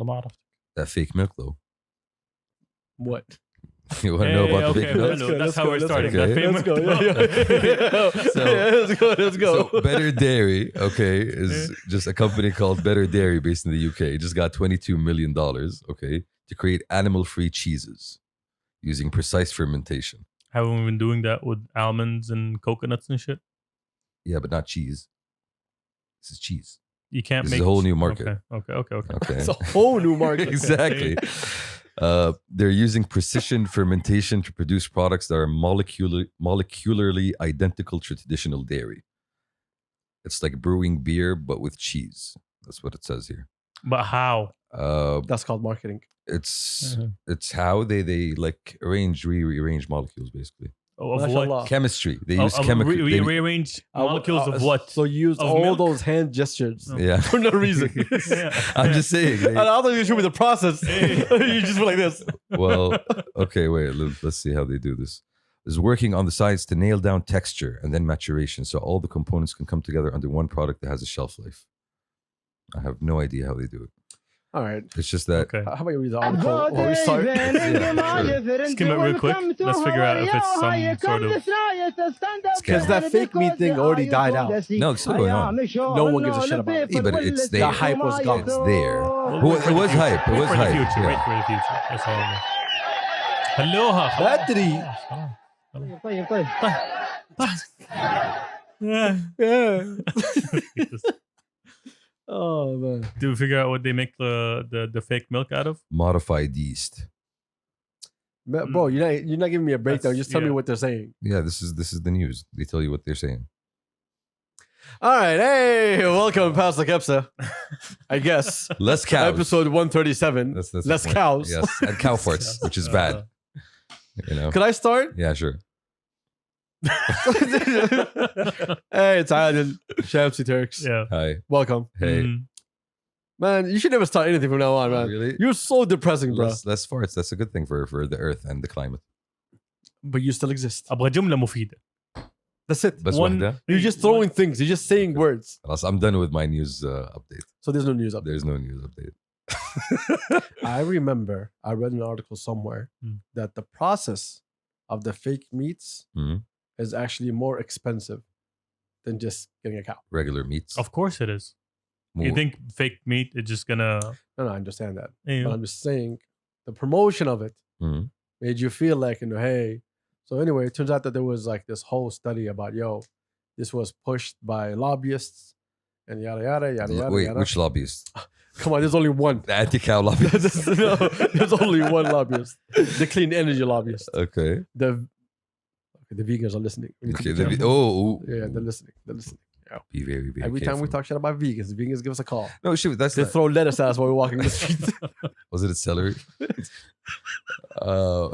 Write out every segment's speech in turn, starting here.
ما عرفت. That fake milk though. What? You want to know about the okay, fake milk? that's how we're starting. Okay. That fake Let's go. milk. Let's go. So Better Dairy, okay, is just a company called Better Dairy based in the UK. It just got $22 million, okay, to create animal-free cheeses using precise fermentation. Haven't we been doing that with almonds and coconuts and shit? Yeah, but not cheese. This is cheese. You can't This make is a whole new market. Okay. Okay. It's a whole new market. Exactly. They're using precision fermentation to produce products that are molecularly identical to traditional dairy. It's like brewing beer, but with cheese. That's what it says here. But how? That's called marketing. It's how they like rearrange molecules basically. Of Mashallah. what? Chemistry. They use Rearrange molecules of what? So you use Of all milk? those hand gestures Yeah. for no reason. I'm just saying. And I thought you show me the process. You just went like this. Well, okay, wait. Let's see how they do this. Is working on the sides to nail down texture and then maturation, so all the components can come together under one product that has a shelf life. I have no idea how they do it. All right. It's just that. Okay. How about you read the article while we start? Skim it real quick. Let's figure out if it's some sort of. Because that fake meat thing already died out. No, it's still going on. No one gives a shit about it. Yeah, but it's there. The hype was gone. It's there. It was hype. It was Wait for the hype. future. Yeah. Wait for the future. That's all. Hello, Battery. Yeah. Oh man. Do we figure out what they make the fake milk out of? Modified yeast. Bro, you're not giving me a breakdown. Just tell me what they're saying. Yeah, this is the news. They tell you what they're saying. All right, hey, welcome past the Kabsa. I guess Less cows. episode 137. That's the Less point. cows. Yes, and cow farts, which is bad. You know. Can I start? Yeah, sure. Hey, it's Adil, Shamsi Turks. Yeah. Hi. Welcome, Hey. man. You should never start anything from now on, man. Really? You're so depressing, bro. Less farts. That's a good thing for the earth and the climate. But you still exist. أبغى جملة مفيدة. That's it. بس One- واحدة. You're just throwing things. You're just saying words. خلاص, I'm done with my news update. So there's no news up. There's no news update. I remember I read an article somewhere that the process of the fake meats Mhm. is actually more expensive than just getting a cow. Regular meats. Of course it is. You More- think fake meat is just gonna? No, I understand that. You But know, I'm just saying the promotion of it Mhm. made you feel like, hey. So anyway, it turns out that there was like this whole study about, this was pushed by lobbyists and yada, yada, yada, yada, Wait, yada. which lobbyist? Come on, there's only one. The anti-cow lobbyist. No, there's only one lobbyist. The clean energy lobbyist. Okay. The vegans are listening. We need to Okay. be careful. Oh. Yeah, they're listening. They're listening. Be very, very Every time we careful. talk shit about vegans, the vegans give us a call. No, shoot. That's They not, throw lettuce at us while we're walking the street. was it a celery? No,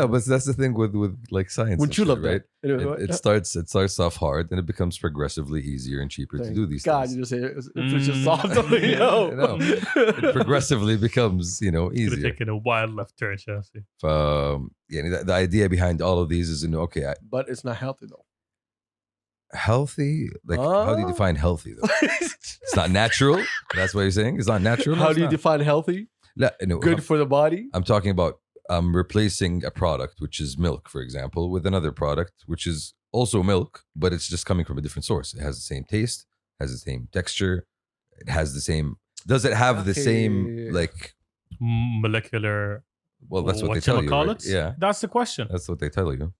but that's the thing with like science. Wouldn't and you shit, love right? that? Anyway, It starts off hard, and it becomes progressively easier and cheaper to do these God, things. you just say it's just soft. I know. It progressively becomes, could have easier. taken a wild left turn, Chelsea. The idea behind all of these is, But it's not healthy though. healthy. Like, how do you define healthy though? It's not natural. That's what you're saying. It's not natural. No, How it's do you not. define healthy? No, Good for the body? I'm talking about replacing a product, which is milk, for example, with another product, which is also milk, but it's just coming from a different source. It has the same taste, has the same texture, it has the same. Does it have the same Okay. Molecular. Well, that's what they tell you. Right? Yeah, That's the question. that's what they tell you.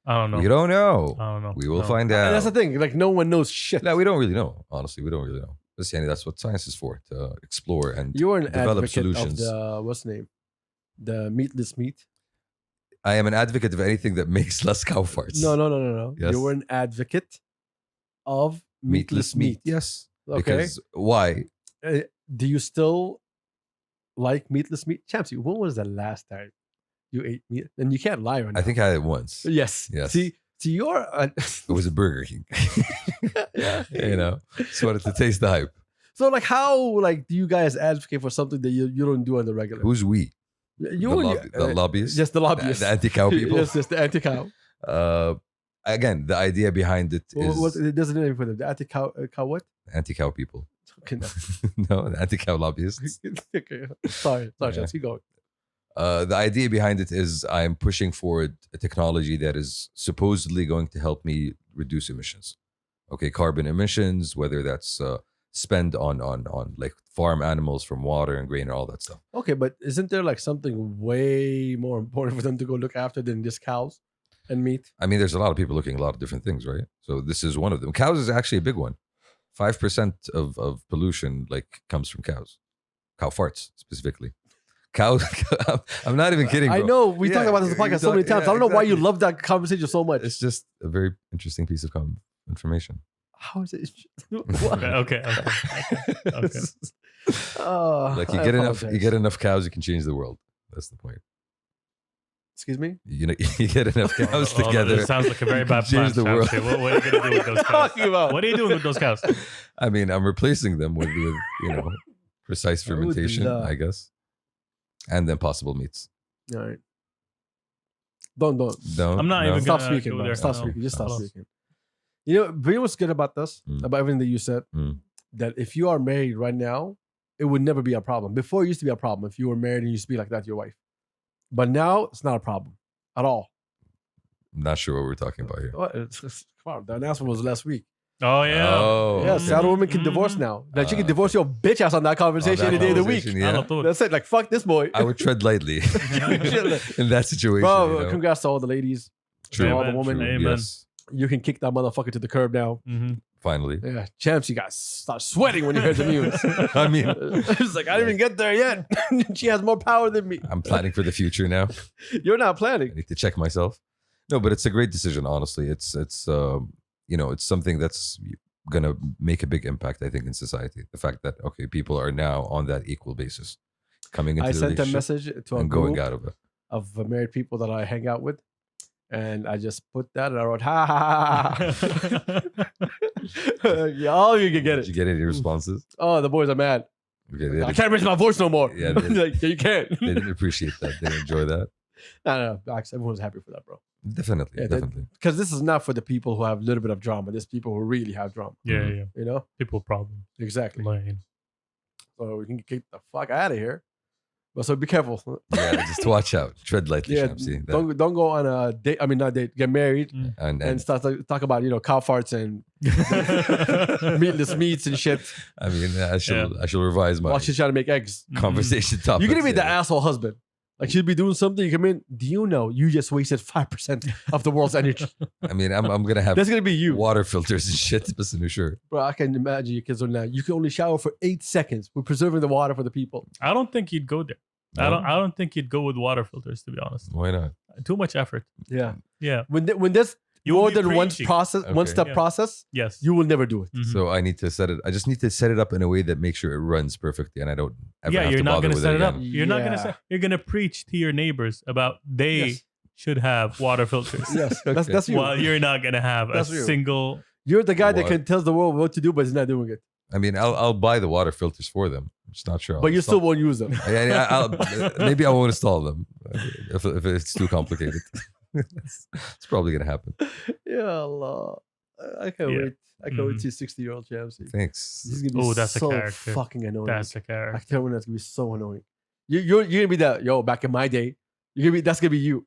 I don't know. You don't know. I don't know. We will No. find And out. that's the thing. Like no one knows shit. No, we don't really know. Honestly, we don't really know. But that's what science is for, to explore and You're an develop advocate solutions. of the what's the name? The meatless meat. I am an advocate of anything that makes less cow farts. No. Yes. You're an advocate of meatless meat. Yes. Okay. Because why? Do you still like meatless meat? Champsy, when was the last time you ate meat? And you can't lie right now. I think I had it once. Yes. Yes. See, you're It was a Burger King. yeah. Just wanted to taste the hype. So like how do you guys advocate for something that you don't do on the regular? Who's we? You The lobbyists? Just the lobbyists. The anti-cow people? Yes, just the anti-cow. Again, the idea behind it is What it doesn't name for them. The anti-cow cow what? anti-cow people. Okay, no. No, the anti-cow lobbyists. Okay. Sorry, Yeah. Chance, keep going. The idea behind it is I'm pushing forward a technology that is supposedly going to help me reduce emissions. Okay, carbon emissions, whether that's spend on like farm animals from water and grain and all that stuff. Okay, but isn't there like something way more important for them to go look after than just cows and meat? I mean, there's a lot of people looking at a lot of different things, right? So this is one of them. Cows is actually a big one. 5% of pollution like comes from cows. Cow farts specifically. Cows. I'm not even kidding. I Bro. know we Yeah, talked about this on the you podcast so many talk- times. yeah, I don't know why you exactly. love that conversation so much. It's just a very interesting piece of information. How is it? Okay. Like I you apologize. get enough cows, you can change the world. That's the point. Excuse me? You know, you get enough cows together. It sounds like a very you bad can change plan. the world. Shamsi. What are you going to do with those cows? Talking about? What are you doing with those cows? I mean, I'm replacing them with precise fermentation, Alhamdulillah. I guess, and then possible meats. All right. Don't. No, I'm not no. even Stop gonna speaking, go man. there. Stop No. speaking. Just stop No. speaking. You know, but you know what's good about this? Mm. About everything that you said? Mm. That if you are married right now, it would never be a problem. Before, it used to be a problem if you were married and you used to be like that to your wife. But now, it's not a problem at all. I'm not sure what we're talking about here. What? Come on, the announcement was last week. Oh, yeah. Oh, Yeah, okay. Saddle women can divorce now. That you can divorce your bitch ass on that conversation that any day of the week. conversation, yeah. على طول. That's it. Like, fuck this boy. I would tread lightly in that situation. Bro, you know? congrats to all the ladies. True. To all the Amen. women. True. Amen. Yes, You can kick that motherfucker to the curb now. Mhm. finally. Yeah, Champs, you guys start sweating when you heard the news. I mean, It's like, I didn't even get there yet. She has more power than me. I'm planning for the future now. You're not I planning. need to check myself. No, but it's a great decision. Honestly, it's it's something that's gonna make a big impact. I think in society, the fact that people are now on that equal basis, coming into I the sent a relationship message to a and going group out of it. of married people that I hang out with. And I just put that and I wrote, ha ha ha ha. Yeah, all you can get Did you it. get any responses? Oh, the boys are mad. Okay, they, I can't raise my voice no more. Yeah, they- Like, you can't. they didn't appreciate that. They didn't enjoy that. No. Actually, everyone's happy for that, bro. Definitely, Yeah, definitely. Because this is not for the people who have a little bit of drama. There's people who really have drama. Yeah, yeah. You know? People problem. Exactly. Lane. So we can get the fuck out of here. But so be careful. Yeah, just watch out. Tread lightly, Yeah, Shamsi. That- don't go on a date. I mean, not date. Get married and and start to talk about cow farts and meatless meats and shit. I mean, I shall revise my While she's trying to make eggs. conversation topic. You're gonna be the asshole husband. Like she'll be doing something. You come in. Do you know you just wasted 5% of the world's energy? I mean, I'm gonna have That's gonna be you, water filters and shit. But sure. bro. I can imagine your kids are now. You can only shower for 8 seconds. We're preserving the water for the people. I don't think you'd go there. No? I don't think you'd go with water filters, to be honest. Why not? Too much effort. Yeah. Yeah. When there's You will more be than one preaching. process, one Okay. step Yeah. process, Yes. you will never do it. Mhm. So I need to set it. I just need to set it up in a way that makes sure it runs perfectly, and I don't ever Yeah, have you're to not bother gonna with set it again. up. You're not gonna Yeah. say. You're gonna preach to your neighbors about they Yes. should have water filters. Yes, that's Okay. that's you. While you're not gonna have a That's you. single. You're the guy that What? can tell the world what to do, but he's not doing it. I mean, I'll buy the water filters for them. I'm just not sure. I'll But you still install- won't use them. maybe I won't install them if it's too complicated. it's probably gonna happen. Yeah, Allah. I can't Yeah. wait. I can't wait Mhm. to see 60-year-old Chamsy. Thanks. He's gonna be Oh, that's a so character. fucking annoying. That's a I character. can tell you that's gonna be so annoying. You're gonna be that back in my day. That's gonna be you.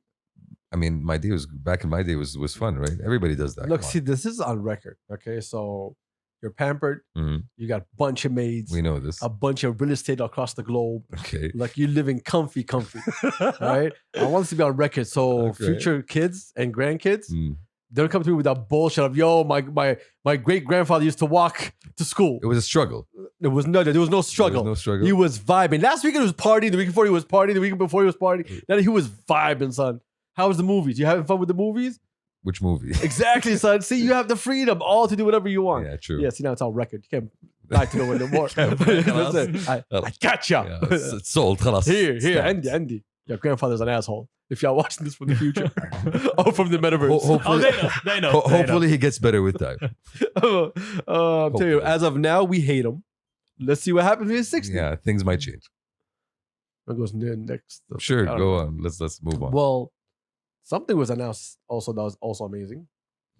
I mean, back in my day was fun, right? Everybody does that. Look, Come on. see, this is on record. Okay, so you're pampered. Mhm. You got a bunch of maids, We know this. a bunch of real estate across the globe. Okay. Like you living comfy. All right. I want this to be on record, so Okay. future kids and grandkids Mm. don't come to me with that bullshit of my great grandfather used to walk to school. It was a struggle. There was no struggle. There was no struggle. He was vibing. Last weekend he was partying. The week before he was partying. The week before he was partying. Then he was vibing, son. How was the movies? You having fun with the movies? Which movie? Exactly, son. See, you have the freedom all to do whatever you want. Yeah, true. Yeah, see, now it's on record. You can't lie to no one no more. Can't- That's it. I gotcha. Yeah, it's sold. خلاص. Here, Stamped. Andy. Your grandfather's an asshole. If y'all watching this from the future or from the metaverse. Ho- Oh, hopefully, they know. They know. They know. hopefully he gets better with time. I'm telling you, Hopefully. as of now, we hate him. Let's see what happens when he's 60. Yeah, things might change. What goes next? Sure, I don't go know. on. Let's move on. Well, something was announced also that was also amazing.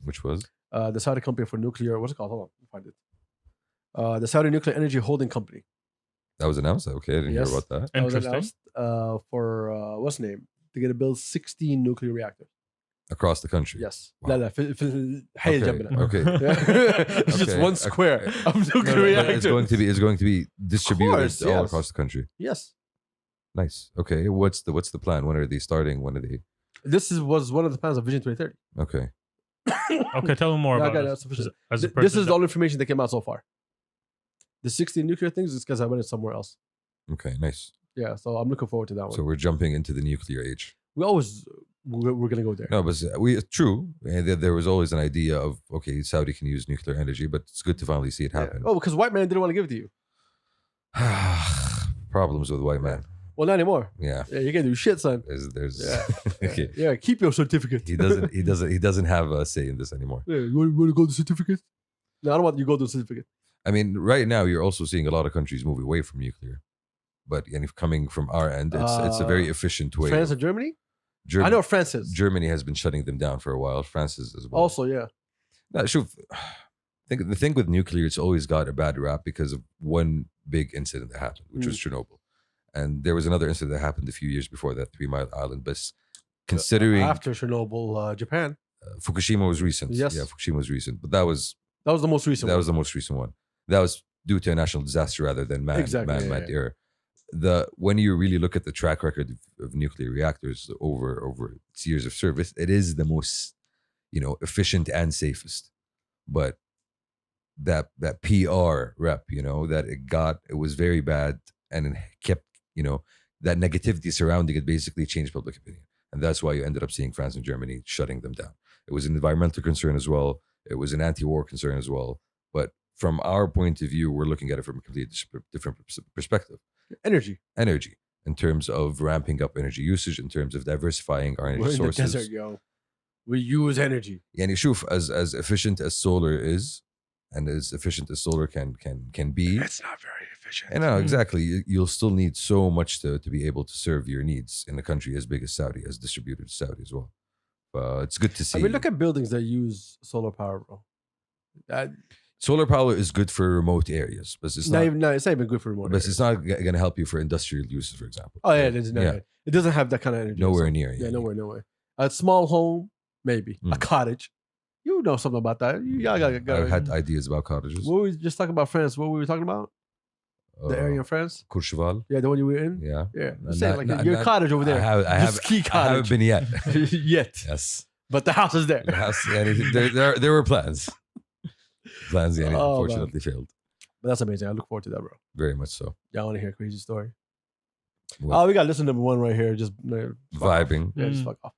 Which was The Saudi company for nuclear, what's it called? Hold on, let me find it. The Saudi Nuclear Energy Holding Company. That was announced. Okay, I didn't hear Yes. about that. That was Interesting. announced for what's the name? They're gonna build 16 nuclear reactors. Across the country. Yes. Wow. لا في الحي اللي جنبنا. Okay. It's just Okay. one square of No, nuclear but reactors. it's going to be distributed course, all yes. across the country. Yes. Nice. Okay. What's the plan? When are they starting? When are they? This was one of the plans of Vision 2030. Okay. Okay, tell me more Yeah, about okay, it. that's sufficient. As a This person is the only information that came out so far. The 16 nuclear things is because I read it somewhere else. Okay. Nice. Yeah, so I'm looking forward to that one. So we're jumping into the nuclear age. We're gonna go there. No, but true. And there was always an idea of okay, Saudi can use nuclear energy, but it's good to finally see it Yeah. happen. Oh, because white man didn't want to give it to you. Problems with white man. Well, not anymore. Yeah. Yeah, you can't do shit, son. There's Yeah. okay. Yeah, keep your certificate. He doesn't have a say in this anymore. Yeah, you want to go to certificate? No, I don't want you to go to certificate. I mean, right now you're also seeing a lot of countries move away from nuclear, but if coming from our end, it's a very efficient way. France and Germany? Germ- I know France is. Germany has been shutting them down for a while. France is as well. Also, yeah. Now, the thing with nuclear, it's always got a bad rap because of one big incident that happened, which was Chernobyl, and there was another incident that happened a few years before that, 3 Mile Island. But considering After Chernobyl, Japan. Fukushima was recent, Yes. yeah, Fukushima was recent, but that was the most recent that one. was the most recent one. That was due to a national disaster rather than Exactly, man-made yeah. error. When you really look at the track record of nuclear reactors over its years of service, it is the most efficient and safest. But that PR rep, that it was very bad, and it kept that negativity surrounding it basically changed public opinion, and that's why you ended up seeing France and Germany shutting them down. It was an environmental concern as well. It was an anti-war concern as well. But from our point of view, we're looking at it from a completely different perspective. Energy. Energy, in terms of ramping up energy usage, in terms of diversifying our energy We're in the sources. desert, yo. We use energy. Yani shoof, as efficient as solar is, and as efficient as solar can be. It's not very efficient. And no, exactly. You'll still need so much to be able to serve your needs in a country as big as Saudi, as distributed as Saudi as well. It's good to see. I mean, look at buildings that use solar power, bro. Solar power is good for remote areas, but it's It's not. not even good for remote. But areas. it's not going to help you for industrial uses, for example. Oh yeah, it is. Yeah. It doesn't have that kind of energy. Nowhere So- near. Yeah, nowhere. A small home, maybe. A Mm. cottage. You know something about that. Y'all got. I've had ideas about cottages. What were we just talking about France? What were we talking about? The area in France? Courchevel. Yeah, the one you were in? Yeah. Yeah. No, I'm saying, not- your not- cottage over there. I Your ski I haven't cottage. been yet. Yet. Yes. But the house is there. The house, there were plans. Plans, Oh, man. unfortunately failed. But that's amazing. I look forward to that, bro. Very much so. Y'all want to hear a crazy story? Well, Oh, we got listen number one right here. Just fuck off. vibing. Yeah, just Mm. fuck off.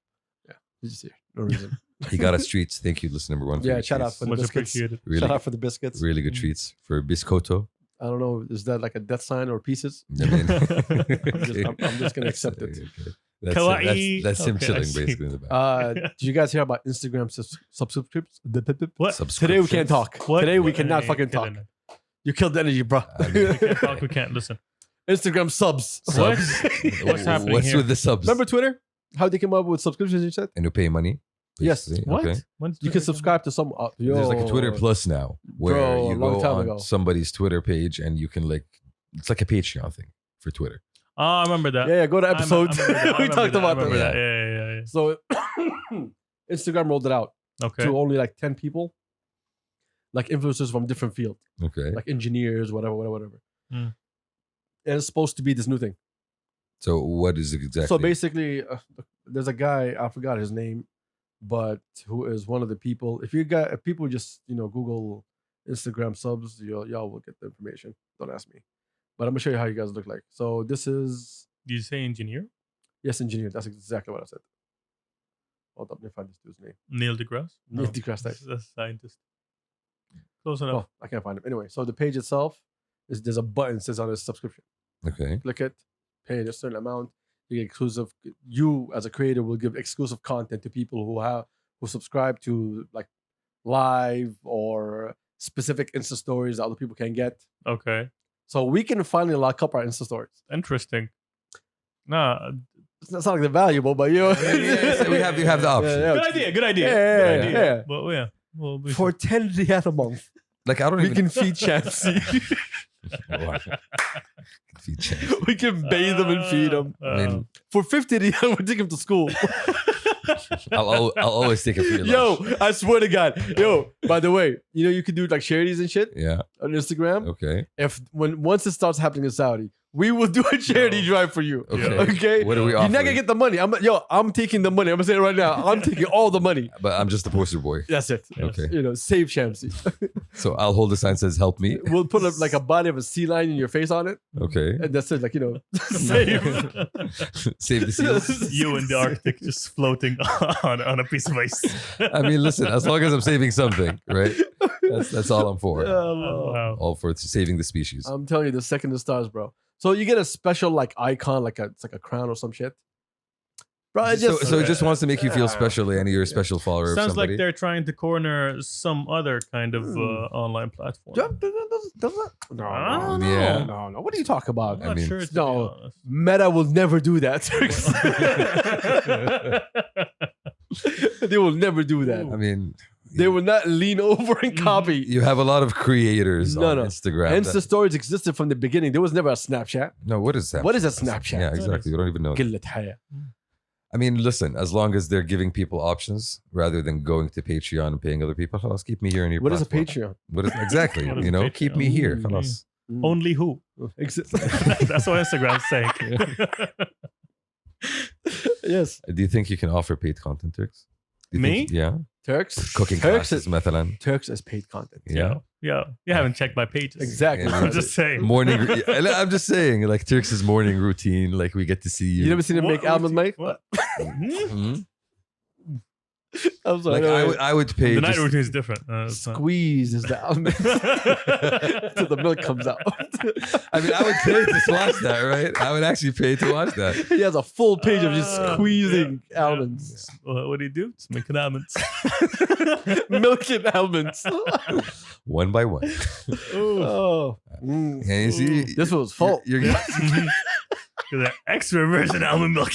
Yeah, he's just here. No reason. He got us treats. Thank you, listener number one. For Yeah, your shout out treats. for the Much biscuits. appreciated. Really, Shout out for the biscuits. really good Mm. treats for biscotto. I don't know. Is that like a death sign or pieces? I mean, I'm just gonna accept it. Okay. That's Kawaii. that's him Okay, I chilling see. basically in the back. Did you guys hear about Instagram subscriptions? What? Today we can't talk. What? Today we Yeah, cannot yeah, fucking yeah, talk. no, no. You killed the energy, bro. I mean- We can't talk. We can't listen. Instagram subs. What? What's happening What's here? with the subs? Remember Twitter? How they came up with subscriptions? You said And you pay money. Yes. basically. What? Okay. When's you can Twitter subscribe to some. There's like a yo. Twitter Plus now, where Bro, you a long go time on ago. somebody's Twitter page and you can it's like a Patreon thing for Twitter. Oh, I remember that. Yeah, go to I remember episodes. that. We talked about I remember that. that. Yeah. So Instagram rolled it out Okay. to only like 10 people, like influencers from different fields, Okay. like engineers, whatever. Mm. And it's supposed to be this new thing. So what is it exactly? So basically, there's a guy, I forgot his name, but who is one of the people. If people just Google Instagram subs, y'all will get the information. Don't ask me, but I'm gonna show you how you guys look like. So this is Did you say engineer? yes, engineer. That's exactly what I said. Hold up, let me find this dude's name. Neil deGrasse? Neil deGrasse Tyson. That's a scientist. Close enough. Oh, I can't find him. Anyway, so the page itself there's a button that says on his subscription. Okay. Click it, pay a certain amount. You get exclusive. You as a creator will give exclusive content to people who subscribe to like live or specific Insta stories that other people can get. Okay. So we can finally lock up our Insta stories. Interesting. Nah. It's not like they're valuable, but So we have the option. Yeah, Good idea. Good idea. Yeah, Good idea. yeah. Well, yeah. Well, for 10 riyal a month. Like I don't We even can feed Champsy. Wow. Feed Champsy. We can bathe him and feed him. I mean, For 50, we'll take him to school. I'll always take a free lunch. Yo, I swear to God. Yo, by the way, you could do like charities and shit Yeah. on Instagram. Okay. Once it starts happening in Saudi, we will do a charity drive for you. Okay. Okay? What do we You're offer? not gonna get the money. I'm taking the money. I'm gonna say it right now. I'm taking all the money. But I'm just the poster boy. That's it. Okay. Save Champsy. So I'll hold the sign that says "Help me." We'll put like a body of a sea lion in your face on it, Okay. and that's it. Like save. Save the seals. You in the Arctic just floating on a piece of ice. I mean, listen. As long as I'm saving something, right? That's all I'm for. Wow. All for saving the species. I'm telling you, the second it starts, bro. So you get a special like icon, it's like a crown or some shit. Bro, it So it just wants to make you feel special, and you're a special follower of Sounds somebody. like they're trying to corner some other kind of online platform. No. Yeah. No. What are you talking about? I'm not mean, sure. To no. be honest. Meta will never do that. They will never do that. I mean, They will not lean over and copy. you have a lot of creators on Instagram. Insta stories existed from the beginning. There was never a Snapchat. No, what is that? What is a Snapchat? Yeah, exactly. We don't even know. قلة حياة. I mean, listen, as long as they're giving people options rather than going to Patreon and paying other people, خلاص, keep me here in your What is a platform. Patreon? What is exactly? What is Keep me Patreon? here. خلاص. Only who? That's what Instagram's saying. Yes. Do you think you can offer paid content, Turks? Do you Me? think- yeah. Turks. Cooking Turks classes, مثلا. Turks is paid content. Yeah. Yeah. You haven't checked my pages. Exactly. Yeah, I'm just saying. Morning. I'm just saying, like Turks' morning routine. Like we get to see you. You never seen him make almond milk? What? Mhm. I'm sorry. Like I would pay. The night just- routine is different. It's not- Squeeze is the almond till the milk comes out. I mean, I would pay to watch that, right? I would actually pay to watch that. He has a full page of just squeezing yeah. almonds. What do you do? Just make almonds. Milk and almonds. One by one. Oh. And you see, This was full. You're, The extra virgin almond milk.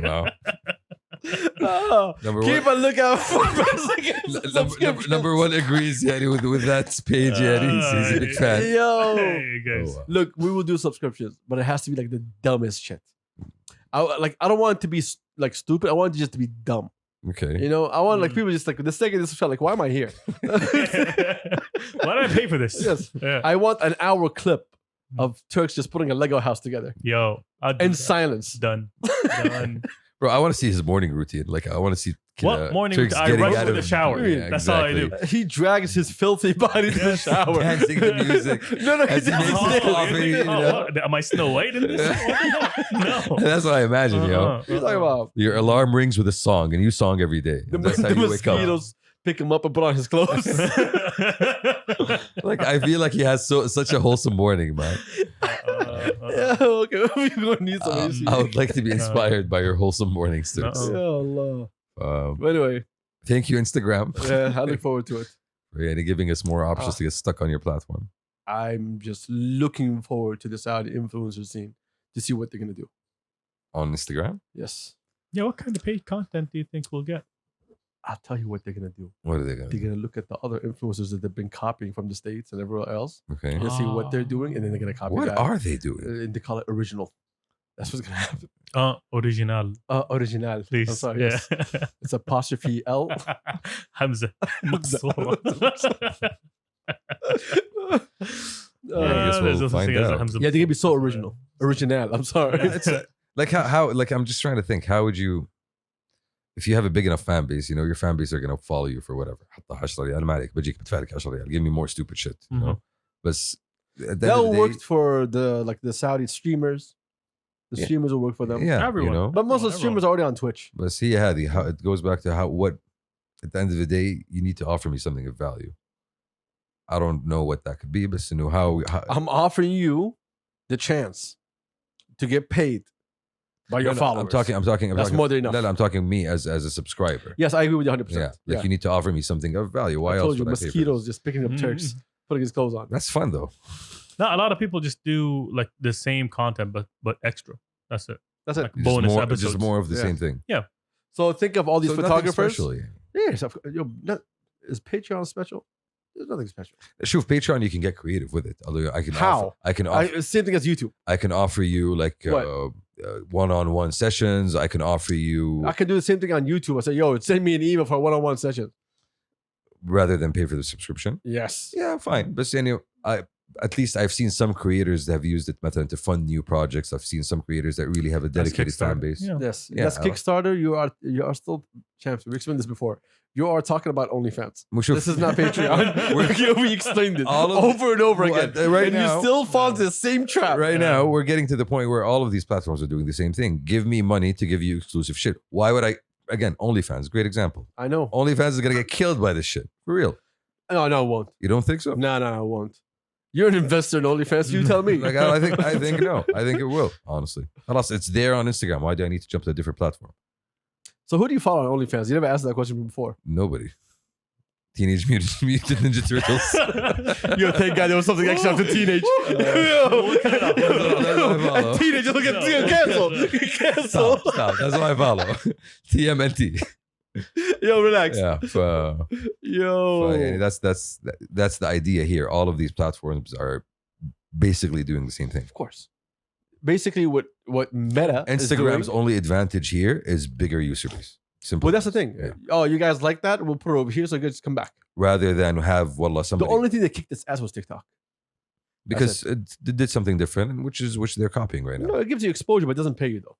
wow. Oh, Number keep one. a lookout for Number one agrees, Yanni, with that page, Yanni. He's a big fan. Yo. Hey guys. Oh, wow. Look, we will do subscriptions, but it has to be like the dumbest shit. I don't want it to be like stupid. I want it just to be dumb. Okay. I want like people just like the second this shit, like, why am I here? Why did I pay for this? Yes. Yeah. I want an hour clip of Turks just putting a Lego house together Yo. I'll do in that. silence. Done. Done. Bro, I want to see his morning routine. Like, I want to see What morning Turks I getting rush out to the of- shower. Yeah, That's all I exactly. do. He drags his filthy body to the Yes. shower. Dancing to music. No, he As he makes doesn't. his coffee, you know? what? Am I Snow White in this? No. That's what I imagine, yo. What are you talking about? Your alarm rings with a song, a new song every day. The, That's how the you wake up. mosquitoes pick him up and put on his clothes. Like, I feel like he has such a wholesome morning, man. Yeah, okay. We're going to need some AC. I would like to be inspired by your wholesome mornings, Turks. Ya Allah. Um, But anyway, thank you, Instagram, yeah, I look forward to it. for giving us more options to get stuck on your platform. I'm just looking forward to the Saudi influencer scene to see what they're going to do. On Instagram? Yes. Yeah, what kind of paid content do you think we'll get? I'll tell you what they're going to do. What are they going to They're do? going to look at the other influencers that they've been copying from the States and everywhere else. Okay. And see what they're doing, and then they're going to copy What that. are they doing? And they call it original. That's what's going to happen. Original, Original. please. I'm sorry. Yeah. Yes. It's apostrophe L. Hamza. مقصورة. I guess there's we'll also find thing as a out. Hamza Yeah, they're going to be so مقصورة. original. Original. I'm sorry. It's like how like I'm just trying to think, how would you, if you have a big enough fan base, your fan base are gonna follow you for whatever. حط 10 ريال ما عليك بجيك بدفعلك 10 ريال. Give me more stupid shit, you know. But at the end of That the worked day, for the Saudi streamers. The Yeah. streamers will work for them. yeah, Everyone. you know. But most of the Everyone. streamers are already on Twitch. But see, how it goes back to what at the end of the day you need to offer me something of value. I don't know what that could be, but how I'm offering you the chance to get paid by your followers. I'm talking. That's more than enough. No, I'm talking me as a subscriber. Yes, I agree with you 100%. Yeah, like you need to offer me something of value. Why I else told you, would I pay for mosquitoes this? just picking up Turks, putting his clothes on. That's fun though. No, a lot of people just do like the same content, but extra. That's it. That's it. Like bonus episodes. Just more of the Yeah. same thing. So think of all these So nothing photographers. special, yeah. Yes, is Patreon special? There's nothing special. Sure, with Patreon you can get creative with it. Although I can How? Same thing as YouTube. I can offer you like one-on-one sessions. I can offer you I can do the same thing on YouTube. I say, yo, send me an email for a one-on-one session. rather than pay for the subscription. Yes. Yeah, fine. But anyway, at least I've seen some creators that have used it to fund new projects. I've seen some creators that really have a dedicated fan base. Yeah. Yes. Yeah, That's Kickstarter. You are still champs. We explained this before. You are talking about OnlyFans. This is not Patreon. we explained it over and over again. Right and now, you still fall into the same trap. Right now, we're getting to the point where all of these platforms are doing the same thing. Give me money to give you exclusive shit. Why would I? Again, OnlyFans, great example. I know. OnlyFans is gonna get killed by this shit. For real. No, it won't. You don't think so? No, it won't. You're an investor in OnlyFans. You tell me. Like I think no. I think it will. Honestly, unless it's there on Instagram. Why do I need to jump to a different platform? So who do you follow on OnlyFans? You never asked that question before. Nobody. Teenage Mutant Ninja Turtles. Yo, thank God there was something extra after teenage. Teenage, look at cancel. Stop. That's what I follow. TMNT. Yo, relax. Yeah. Yo. That's the idea here. All of these platforms are basically doing the same thing. Of course. Basically, what Meta Instagram's only advantage here is bigger user base. Simple. Well, that's the thing. Yeah. Oh, you guys like that? We'll put it over here so you guys come back. Rather than have somebody. The only thing that kicked its ass was TikTok. Because it did something different, which they're copying right now. No, it gives you exposure, but it doesn't pay you though.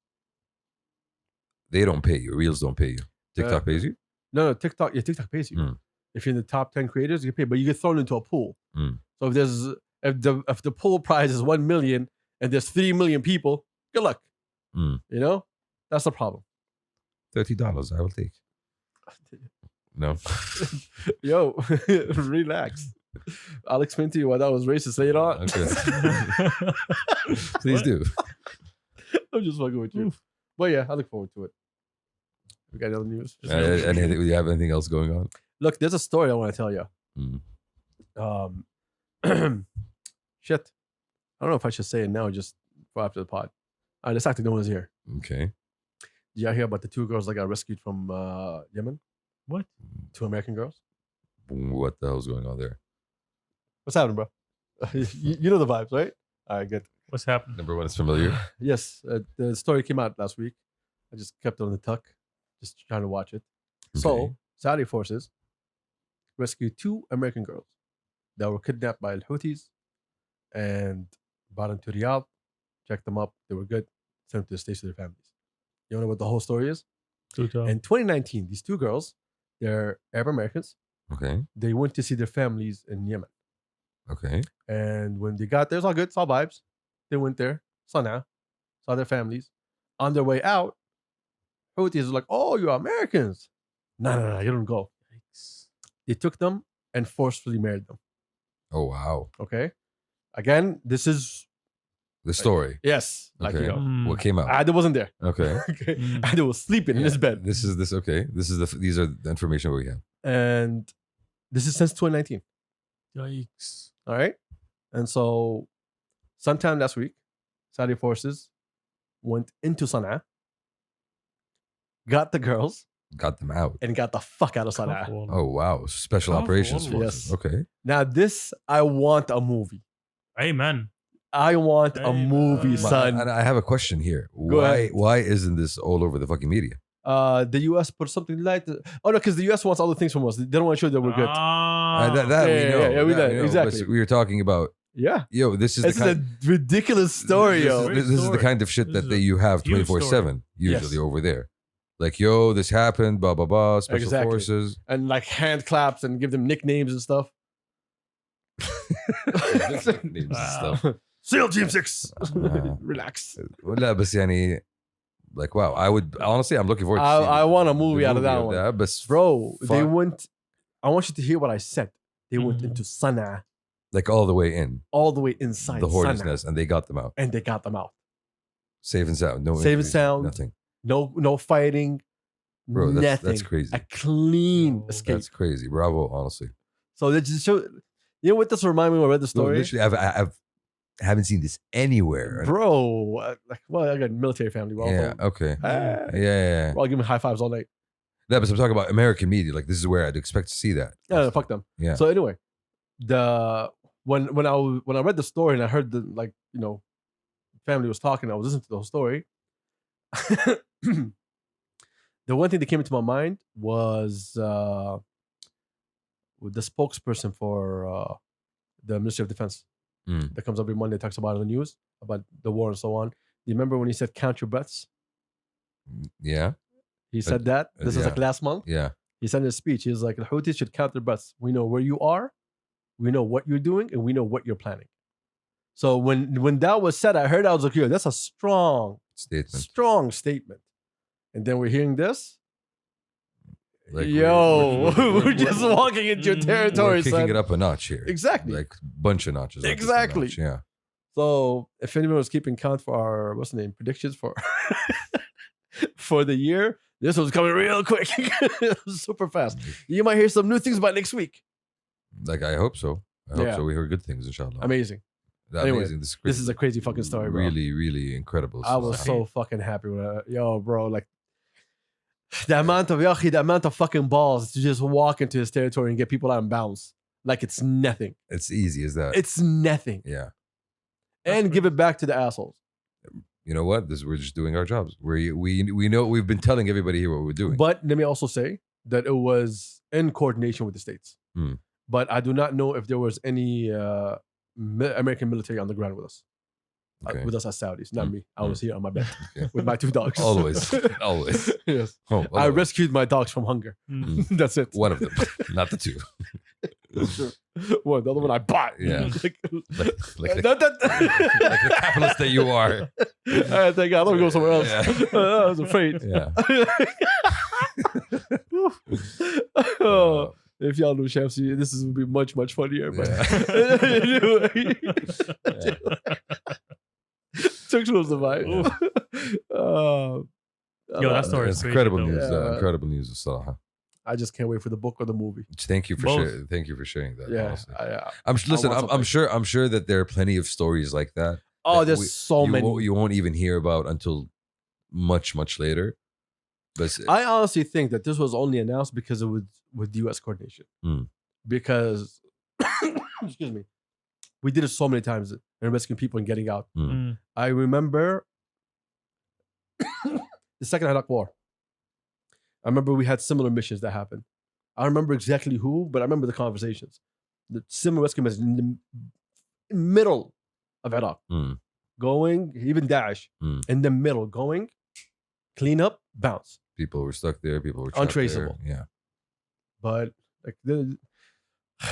They don't pay you. Reels don't pay you. TikTok pays you? No, TikTok pays you. Mm. If you're in the top 10 creators, you get paid, but you get thrown into a pool. Mm. So if the pool prize is 1 million and there's 3 million people, good luck. Mm. You know? That's the problem. $30 I will take. No. Yo, relax. I'll explain to you why that was racist later on. Okay. Please do. I'm just fucking with you. Oof. But yeah, I look forward to it. We got other news. Do you have anything else going on? Look, there's a story I want to tell you. Shit. I don't know if I should say it now, just for after the pod. This actor no one's here. Okay. Did y'all hear about the 2 girls that got rescued from Yemen? What? 2 American girls? What the hell's going on there? What's happening, bro? you know the vibes, right? All right, good. What's happening? Number one is familiar. Yes. The story came out last week. I just kept it on the tuck, just trying to watch it. Okay. So, Saudi forces rescued 2 American girls that were kidnapped by Al-Houthis and brought into Riyadh, checked them up. They were good. Sent them to the States to their families. You know what the whole story is? In 2019, these 2 girls, they're Arab Americans. Okay. They went to see their families in Yemen. Okay. And when they got there, it's all good. It's all vibes. They went there, Sana'a, saw their families. On their way out, Houthis were like, oh, you're Americans. No, you don't go. They took them and forcefully married them. Oh, wow. Okay. Again, this is the story. Yes. Like, Okay. you know, What came out? Adil wasn't there. Okay. Okay. Adil was sleeping in his bed. Okay. These are the information we have. And this is since 2019. Yikes. All right. And so sometime last week, Saudi forces went into Sana'a, got the girls, Got them out. and got the fuck out of Sana'a. Oh, wow. Special operations Couple. forces. Yes. Okay. Now this, I want a movie. Amen. I want a movie, son. And I have a question here. Go ahead. Why isn't this all over the fucking media? The US put something like oh no, because the US wants all the things from us. They don't want to show that we're good. That Yeah, we know. yeah, we That know, know. exactly. But we were talking about, Yeah, this is it's the kind, a ridiculous story, yo. This is the kind of shit This that is a you have huge 24/7 usually Yes. over there. Like, this happened, blah blah blah, special Exactly. forces. And like hand claps and give them nicknames and stuff. Names and Wow. stuff. SEAL Team 6. Wow. Relax. لا بس يعني like wow, I would honestly, I'm looking forward to seeing I want a the movie out of that one. but Bro, they fuck. went. I want you to hear what I said. They went Mhm. into Sana'a, like all the way in all the way inside the hornet's Sana'a, nest, and they got them out and they got them out. safe and sound. No Safe and injuries, sound. nothing. No fighting. Bro, nothing. that's crazy. A clean Oh, escape. That's crazy. Bravo, honestly. So they just show. You know what this remind me when I read the No, story? literally, I haven't seen this anywhere. Bro, I got a military family. We're all Yeah. home. Okay. Ah, Yeah. we're all giving high fives all night. No, but I'm talking about American media. Like, this is where I'd expect to see that. Yeah, fuck them. Yeah. So anyway, when I read the story and I heard the family was talking, I was listening to the whole story. The one thing that came into my mind was the spokesperson for the Ministry of Defense that comes every Monday, talks about it on the news about the war and so on. Do you remember when he said count your breaths? Yeah. He said that. This was like last month. Yeah. He said in his speech, he was like, the Houthis should count their breaths. We know where you are, we know what you're doing, and we know what you're planning. So when that was said, I heard, I was like, yo, that's a strong statement. And then we're hearing this. Like we're just walking into your territory. We're kicking it up a notch here. Exactly. Like bunch of notches. Exactly. Notch. Yeah. So if anyone was keeping count for our predictions for for the year, this was coming real quick. Super fast. You might hear some new things by next week. Like I hope so. I hope so. We heard good things, inshallah. Amazing. Anyway, this is a crazy fucking story, bro. Really, really incredible. I was so fucking happy with it. Yo, bro, like the amount of fucking balls to just walk into his territory and get people out of bounds. Like it's nothing. It's easy as that. It's nothing. Yeah. And give it back to the assholes. You know what? We're just doing our jobs. We know we've been telling everybody here what we're doing. But let me also say that it was in coordination with the states. But I do not know if there was any American military on the ground with us. With us as Saudis, not me. I was here on my bed with my 2 dogs. Always. Yes. Oh, I rescued my dogs from hunger. That's it. One of them, not the 2. Sure. One, the other one I bought. Yeah. like the capitalist that you are. Thank God. Let me go somewhere else. Yeah. I was afraid. Yeah. If y'all knew Shamsi, this would be much, much funnier. But Turks was the vibe. Yo, that story is incredible crazy, news. Incredible news, Salah. I just can't wait for the book or the movie. Thank you for sharing. Thank you for sharing that. Yeah, I'm sure that there are plenty of stories like that. Oh, there's so many you won't even hear about until much, much later. But I honestly think that this was only announced because it was with U.S. coordination. Because, excuse me, we did it so many times in rescuing people and getting out. I remember the second Iraq War. I remember we had similar missions that happened. I remember exactly who, but I remember the conversations. The similar rescue missions in the middle of Iraq. Going, even Daesh, in the middle, going, clean up, bounce. People were stuck there. People were untraceable. There. Yeah. But like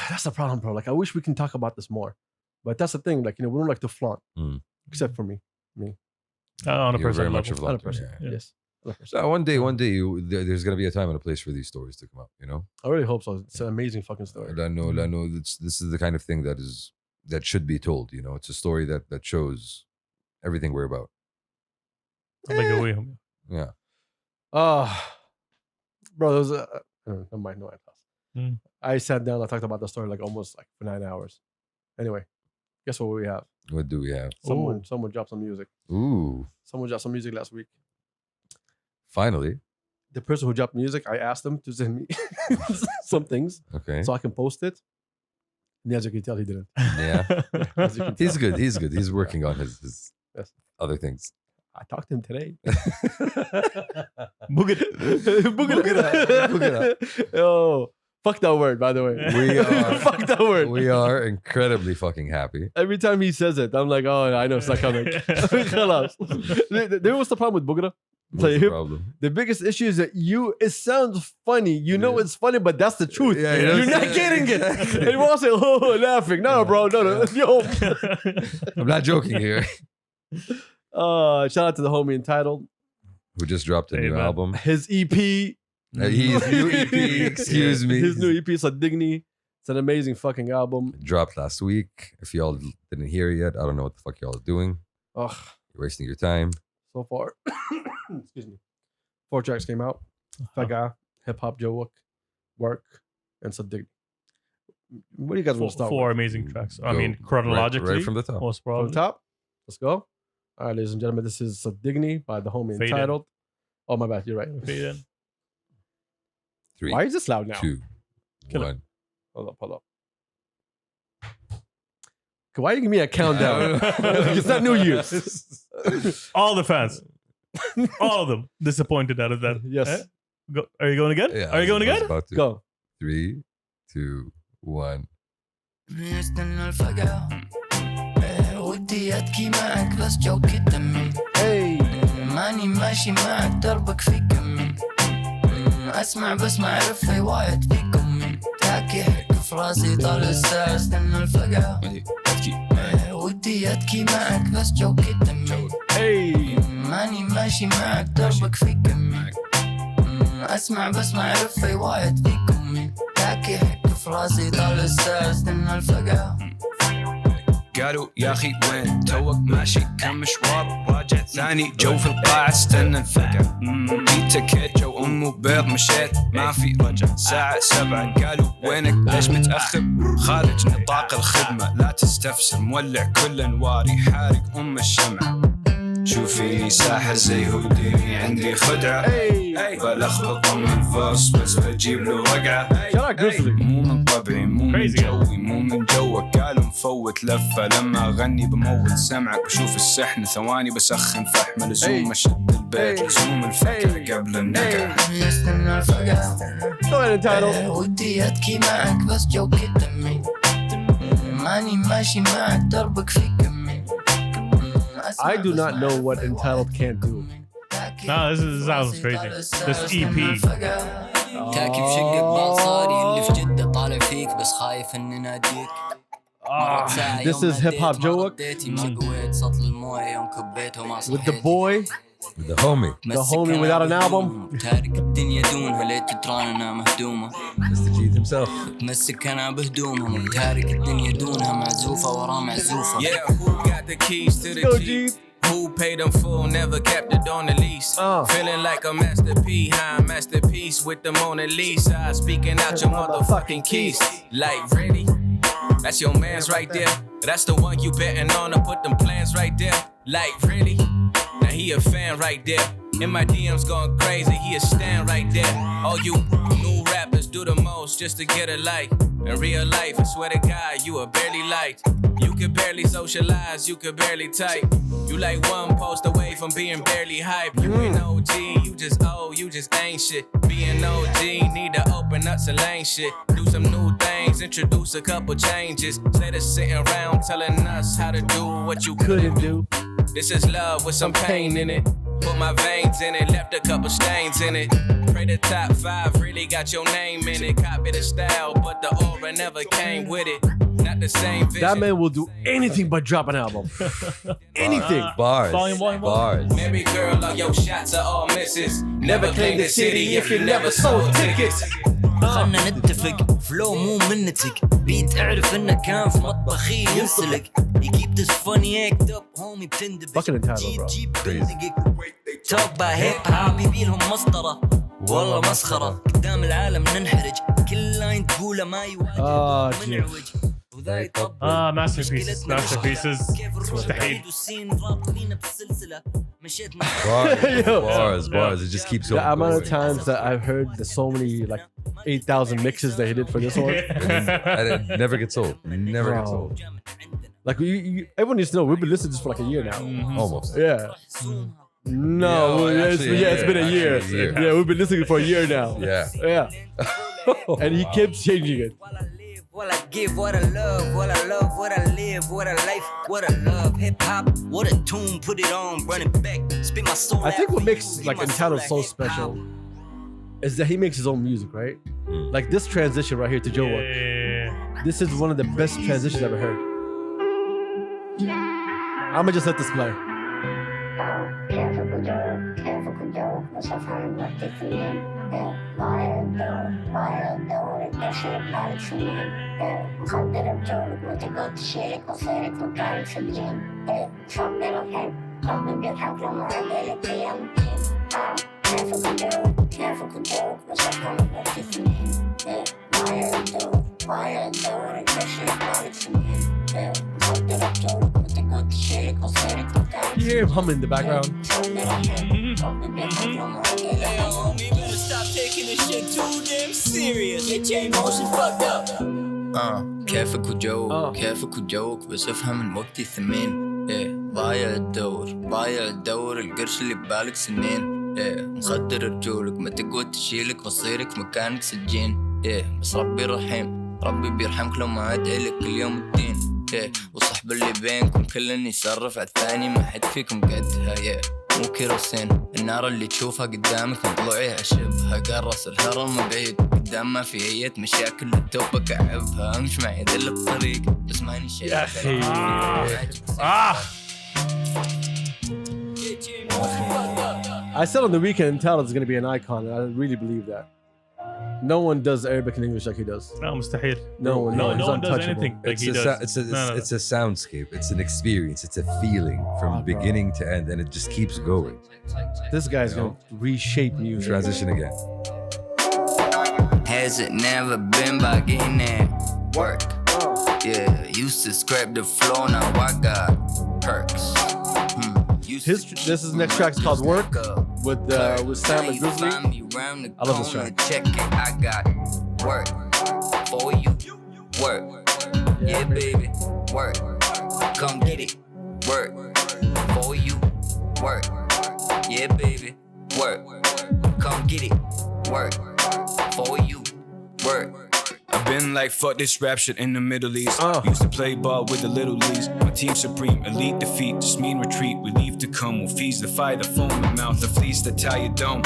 that's the problem, bro. Like I wish we can talk about this more. But that's the thing. Like, we don't like to flaunt. Except for me. On a personal level. On a person. Yeah. Yes. So one day, there's gonna be a time and a place for these stories to come up. I really hope so. It's an amazing fucking story. And I know. This is the kind of thing that should be told. It's a story that shows everything we're about. Yeah. Bro, there was never mind. No, I sat down. I talked about the story almost for 9 hours. Anyway, guess what we have? What do we have? Someone dropped some music. Ooh. Someone dropped some music last week. Finally. The person who dropped music, I asked them to send me some things. Okay. So I can post it. And as you can tell, he didn't. Yeah. He's good. He's working on his other things. I talked to him today. Boogada. Oh, fuck that word, by the way. We are. Fuck that word. We are incredibly fucking happy. Every time he says it, I'm like, oh, I know it's not coming. What's the problem with boogada? What's the problem? The biggest issue is that it sounds funny. It's funny, but that's the truth. Yeah, you're not getting it. And you want to say, oh, laughing. No, bro, no. Yo. I'm not joking here. Shout out to the homie Entitled, who just dropped a new album. His EP. His new EP, excuse me. His new EP, Sadigni. It's an amazing fucking album. It dropped last week. If y'all didn't hear it yet, I don't know what the fuck y'all are doing. Ugh. You're wasting your time. So far, excuse me, 4 tracks came out. Faga, Hip Hop Joe Work, and Sadigni. What do you guys want to start 4 with? amazing tracks. I mean, chronologically. Right from the top. Most From probably. the top? Let's go. All right, ladies and gentlemen, this is Sadigni by the homie Fade Entitled. Oh, my bad. You're right. Fade in. 3, Why is this loud now? 2, Kill it. 1. Hold up. Why are you giving me a countdown? It's not New Year's. All the fans, all of them disappointed out of that. Yes. Eh? Go. Are you going again? Yeah, Are you going I was again? about to. Go. 3, 2, 1. نستنى الفجأة ودي أبكي معك بس جوك دمي Hey. ماني ماشي معك دربك في كمي أسمع بس ما أعرف رواية في كمي تحكي حك في راسي طال الساعة استنى الفجأة ودي أبكي معك بس جوك دمي Hey. ماني ماشي معك دربك في كمي أسمع بس ما أعرف رواية في كمي تحكي حك في راسي طال الساعة استنى الفجأة قالوا يا أخي وين توك ماشي كم مشوار راجع ثاني جو في القاعة استنى الفجأة جيت تكيت جو أمه بيض مشيت ما في رجع ساعة 7 قالوا وينك ليش متأخر خارج نطاق الخدمة لا تستفسر مولع كل أنواري حارق الشمعة شوفيني ساحر زي هوديني عندي خدعة بلخبط من الفرس بس بجيب له رقعة مو من طبعي مو من جوي مو من جوك قالوا مفوت لفة لما أغني بموت سمعك بشوف السحن ثواني بسخن فحم لزوم أشد البيت لزوم الفكرة قبل النقع استنى الفجأة entitled. ودي أبكي معك بس جوك دمي ماني ماشي معك دربك في كمي I do not know what entitled can't do. No, this sounds crazy. This EP. تاكي بشقك بالصاري اللي في جدة طالع فيك بس خايف اني ناديك This is hip hop Joe with the boy, With the homie. the homie without an album. تارك الدنيا دونها ليت تراننا مهدومة Mr. Jeed himself. تمسك انا بهدومها تارك الدنيا دونها معزوفة ورا معزوفة Yeah, who got the keys to the Go, Jeep? Jeed. Who paid them full, never kept it on the lease. Feeling like a masterpiece, high masterpiece with the Mona Lisa. Speaking out your motherfucking keys. Like, really? That's your man's right there. That's the one you betting on to put them plans right there. Like, really? Now he a fan right there. In my DMs going crazy, he a stand right there. All you new rappers do the most just to get a like. In real life, I swear to God, you are barely liked. You could barely socialize, you could barely type. You like one post away from being barely hype. You ain't OG, you just old, you just ain't shit. Being OG, need to open up some lane shit. Do some new things, introduce a couple changes. Instead of sitting around telling us how to do what you couldn't do. This is love with some pain in it. Put my veins in it, left a couple stains in it. Pray the top 5 really got your name in it. Copy the style, but the aura never came with it. Not the same vision. That man will do anything but drop an album. Anything. Bars. Volume. Bars. Baby girl, all your shots are all misses. Never claim the city if you never sold tickets. خلنا نتفق فلو مو منتك بيت اعرف انه كان في مطبخي ينسلك You keep this funny act up homie بتندبك Fucking entitled, bro. جيب بندقك Talk by hip hop يبيلهم مسطرة والله مسخرة قدام العالم ننحرج كل لاين تقوله ما يواجه منعوج وذا يطبق Masterpieces. مستحيل. Bars. It just keeps on The amount of going. times that I've heard there's so many like 8,000 mixes that he did for this one. And it never gets old. Never gets Bro. old. Like everyone needs to know we've been listening to this for like a year now. Almost. Yeah. No, Yeah, it's been a year. actually a year. Yeah, we've been listening for a year now. Yeah. And he keeps changing it. What I give, what I love, what I love, what I live, what I life, what I love. Hip hop, what a tune, put it on, run it back, spin my soul. I think what makes like Entitled so special is that he makes his own music, right? Like this transition right here to Joe. Yeah. This is one of the best transitions I've ever heard. I'ma just let this play. You hear him humming in the background? We better stop taking this shit too damn serious. They change motion fucked up. كيفك وجوك كيفك وجوك بس افهم ان وقتي ثمين ضايع الدور القرش اللي ببالك سنين مخدر رجولك ما تقوى تشيلك بصيرك مكانك سجين بس ربي رحيم ربي بيرحمك لو ما ادعي لك كل يوم الدين والصحبة اللي بينكم كلن يصرف على الثاني ما حد فيكم قدها مو كيروسين النار اللي تشوفها قدامك من طلوعي عشبها قرص الهرم بعيد قدام ما في اي مشاكل التوبك اعبها مش معي دل الطريق بس ماني شيء يا اخي I said on the weekend ntitled is going to be an icon, and I really believe that. No one does Arabic and English like he does. No, مستحيل. No one no he's one does untouchable. anything like he does. It's a soundscape. It's an experience. It's a feeling from beginning to end, and it just keeps going. This guy's going to reshape music. Transition again. Has it never been bagging at work? Yeah, used to scrape the floor, now I got perks. This is next track is called Work with Sam and Grizzly. I love this track. Check it, I got work for you. Work, yeah, baby. Work, come get it. Work for you. Work, yeah, baby. Work, come get it. Work for you. Work. I've been like fuck this rap shit in the Middle East. Used to play ball with the little leagues. My team supreme, elite defeat, just mean retreat. We leave to come, we'll feast the fire, the foam, the mouth, the fleece, the tie you don't.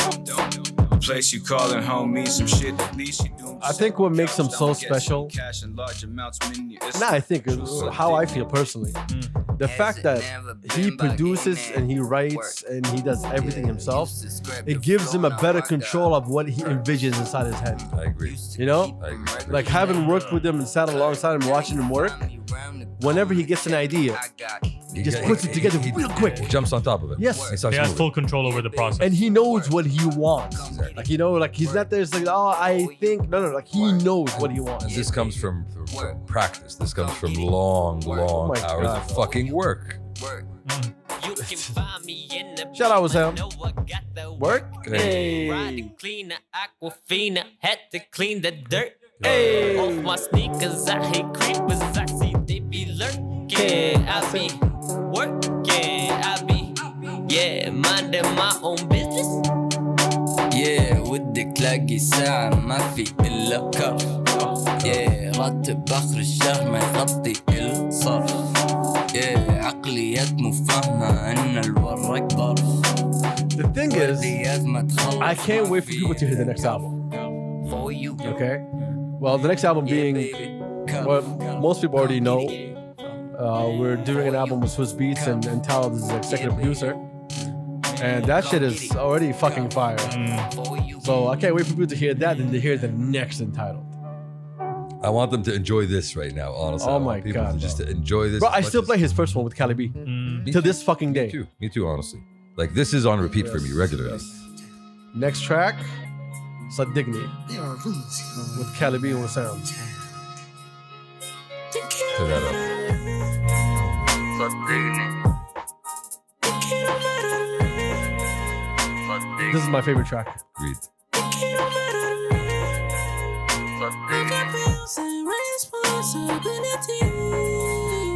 The place you calling home means some shit. At least you do. I think what makes him so special. Nah, I think how I feel personally. The fact that he produces and he writes and he does everything himself, it gives him a better control of what he envisions inside his head. I agree. You know? I agree. Like having worked with him and sat alongside him watching him work, whenever he gets an idea, he just puts it together real quick. He jumps on top of it. Yes. He has full control over the process. And he knows what he wants. Like, you know, like he's not there, it's like, oh, I think, no, like he knows what he wants. And this comes from practice. This comes from long hours of fucking work. Shout out Wesam. Work? Hey. Riding clean the Aquafina, had to clean the dirt. Hey. Off my sneakers, I hate creepers, I see they be lurking. I be working, I be, minding my own business. ودك تلاقي ساعة ما في إلا كرف راتب آخر الشهر ما يغطي الصرف عقليات مو فاهمة أن الورق ظرف. The thing is, I can't wait for people to hear the next album. Okay? Well, the next album being what most people already know. We're doing an album with Swiss Beats and ntitled is the executive producer. And that shit is already fucking fire. So I can't wait for people to hear that and to hear the next ntitled. I want them to enjoy this right now, honestly. Oh I want my people God, to just to enjoy this. Bro, I still play his first one with Cali B. To this fucking day. Me too, honestly. Like this is on repeat for me regularly. Next track, Sadigni with Cali B and Wesam. Turn that up. This is my favorite track. Agreed.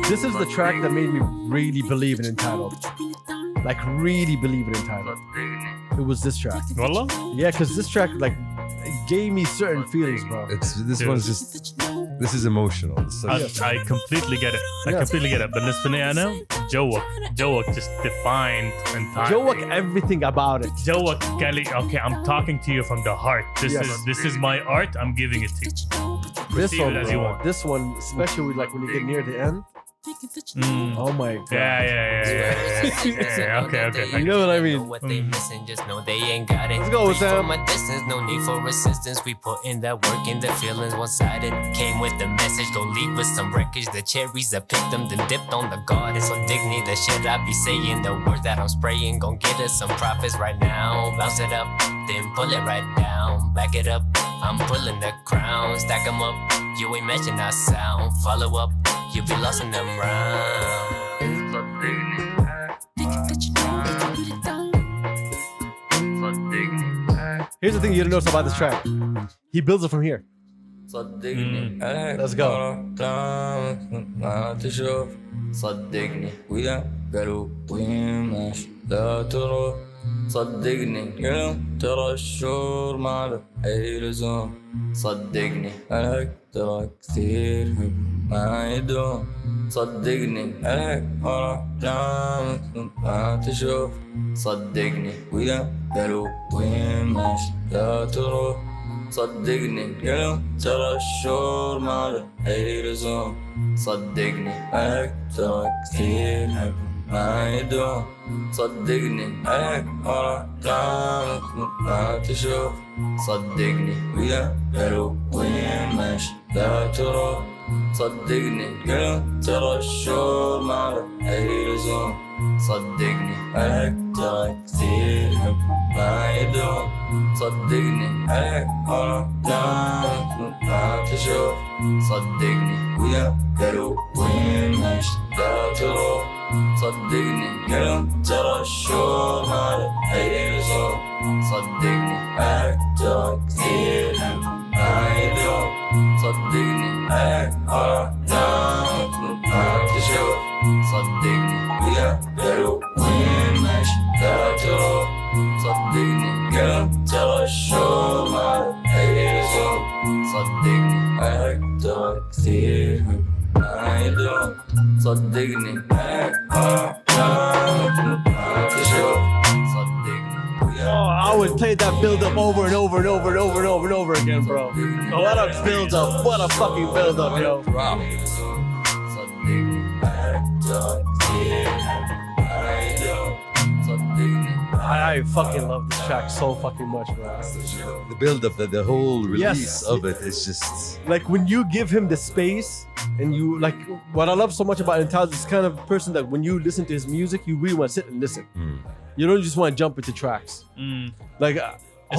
This is the track that made me really believe in ntitled. Like really believe in ntitled. It was this track. Wallah? Yeah, because this track like it gave me certain feelings, bro. This one's just this is emotional. I completely get it. I completely get it. But بالنسبة لي أنا جوك just defined entirely. Jowak everything about it. Jowak Kali. Okay, I'm talking to you from the heart. This is my art. I'm giving it to you. This one, it as you want. This one, especially with, like when you get near the end. Oh my God. Yeah. Okay. You know what I mean? What they missing, just know they ain't got it. Let's go, Wesam. From a distance, no need for resistance. We put in that work and the feelings one-sided. Came with the message, don't leave with some wreckage. The cherries, I picked them, then dipped on the garden. So dignity, the shit I be saying, the words that I'm spraying, gon' get us some profits right now. Bounce it up, then pull it right down. Back it up, I'm pulling the crown. Stack them up, you ain't matching our sound. Follow up, you be lost in them rounds. Here's the thing you didn't notice about this track. He builds it from here. صدقني Let's go. ما تشوف صدقني ويا قلوبي ماشي لا تروح صدقني قلم ترى الشعور ما له أي لزوم صدقني الحق ترى كثير ما يدوم صدقني الحق ورا جامك ما تشوف صدقني ويا قلوبي ماشي لا تروح صدقني قلم ترى الشعور ما له أي لزوم صدقني الحق ترى كثير ما يدوم صدقني الحق ورا جامك ما تشوف صدقني ويا قلوبي ماشي لا تروح صدقني قلم ترى الشعور ما له أي لزوم صدقني الحق ترى كثير ما يدوم صدقني الحق ورا جامك ما تشوف صدقني ويا قلوبي ماشي لا تروح صدقني قلم ترى الشعور ما له أي لزوم صدقني الحق ترى كثير ما يدوم صدقني الحق ورا جامك ما تشوف صدقني ويا قلوبي ماشي لا تروح صدقني قلم ترى الشعور ما له أي لزوم صدقني الحق ترى كثير ما يدوم صدقني الحق ورا جامك ما تشوف صدقني I would play that build up over and over and over and over and over and over again, bro. What a build up. What a fucking build up, yo. Wow. I fucking love this track so fucking much, bro. The build up, the whole release Yes. of it is just Like when you give him the space and you like what I love so much about Entitled is kind of person that when you listen to his music, you really want to sit and listen. You don't just want to jump into tracks. Like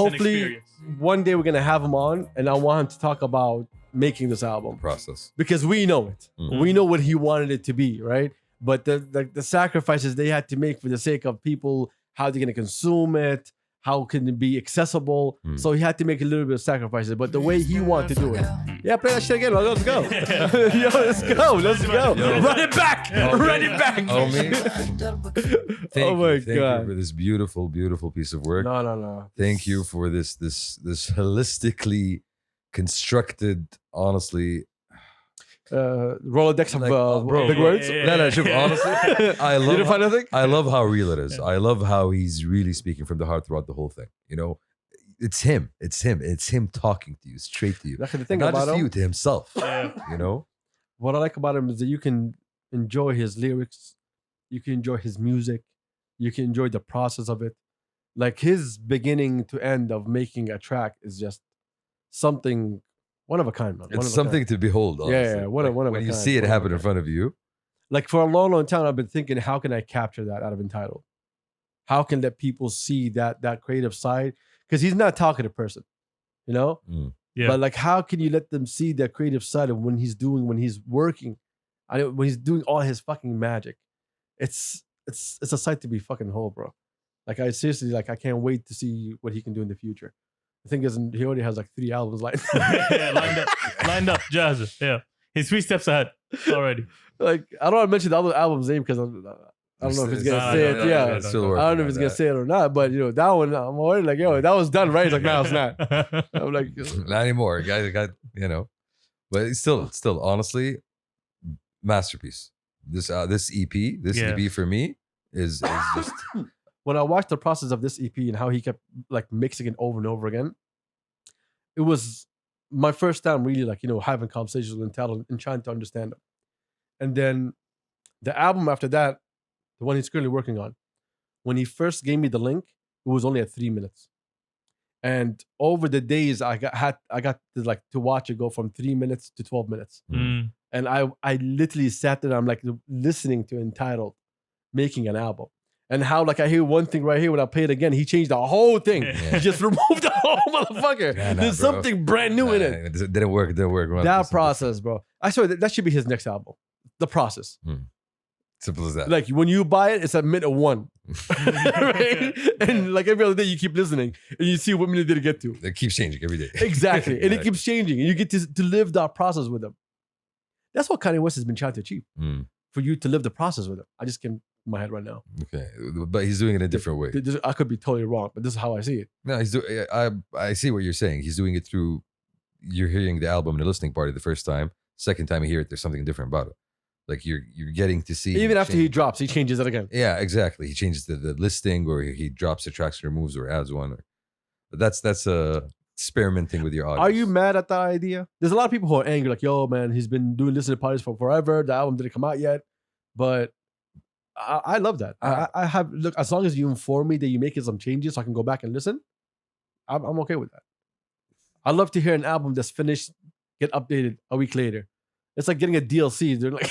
hopefully experience. one day we're gonna have him on and I want him to talk about making this album process. because we know it. We know what he wanted it to be, right? But the sacrifices they had to make for the sake of people, how they're gonna consume it, how can it be accessible. So he had to make a little bit of sacrifices. But the way he wanted to do it, yeah, play that shit again. Let's go, yo, let's go, let's go. Run it back, run it back. Homie, Oh my thank God. you for this beautiful, beautiful piece of work. No. Thank you for this holistically constructed, honestly. Rolodex of bro, big words. No, شوف, honestly, I You didn't love find anything? I love how real it is. I love how he's really speaking from the heart throughout the whole thing. You know, it's him talking to you, straight to you. That's the thing Not about just to him. you, to himself. Yeah. You know? What I like about him is that you can enjoy his lyrics, you can enjoy his music, you can enjoy the process of it. Like his beginning to end of making a track is just something one of a kind, man. It's something to behold, honestly. Yeah, one of when a you kind, see it one of a happen in kind. front of you. Like for a long, long time, I've been thinking, how can I capture that out of Entitled? How can let people see that creative side? Because he's not a talkative person, you know? Yeah. But like, how can you let them see that creative side of when he's working, when he's doing all his fucking magic? It's a sight to be fucking whole, bro. Like I seriously, like I can't wait to see what he can do in the future. The thing is, he already has like 3 albums Yeah, lined up, Jazz. Yeah, he's 3 steps ahead already. Like I don't want to mention the other album's name because I don't know if he's gonna say it. Yeah, Still I don't know if he's gonna say it or not. But you know that one, I'm already like, yo, that was done right. He's like, no, it's not. I'm like, Not anymore. Guy got, you know. But it's still, honestly, masterpiece. This EP for me is just when I watched the process of this EP and how he kept like mixing it over and over again, it was my first time really like, you know, having conversations with Entitled and trying to understand them. And then the album after that, the one he's currently working on, when he first gave me the link, it was only at 3 minutes. And over the days, I got to watch it go from 3 minutes to 12 minutes. And I literally sat there, I'm like listening to Entitled making an album. And how like I hear one thing right here when I play it again, he changed the whole thing. He just removed the whole motherfucker. There's something brand new in it. It didn't work. That process, bro. I swear that should be his next album. The process. Simple as that. Like when you buy it, it's a minute 1. Right? And like every other day, you keep listening and you see what minute did it get to. It keeps changing every day. Exactly. And Yeah. it keeps changing. And you get to live that process with them. That's what Kanye West has been trying to achieve. Mm, For you to live the process with them. I just came in my head right now. okay, but he's doing it in a different way. I could be totally wrong, but this is how I see it. No, he's doing. I see what you're saying. He's doing it through. You're hearing the album in the listening party the first time. Second time you hear it, there's something different about it. Like you're getting to see. Even after he change. drops, he changes it again. Yeah, exactly. He changes the listing, or he drops the tracks, removes, or adds one. But that's experimenting with your audience. Are you mad at that idea? There's a lot of people who are angry, like, yo, man, he's been doing listening parties for forever. The album didn't come out yet. But I love that. I have, look, as long as you inform me that you're making some changes so I can go back and listen, I'm okay with that. I love to hear an album that's finished, get updated a week later. It's like getting a DLC. They're like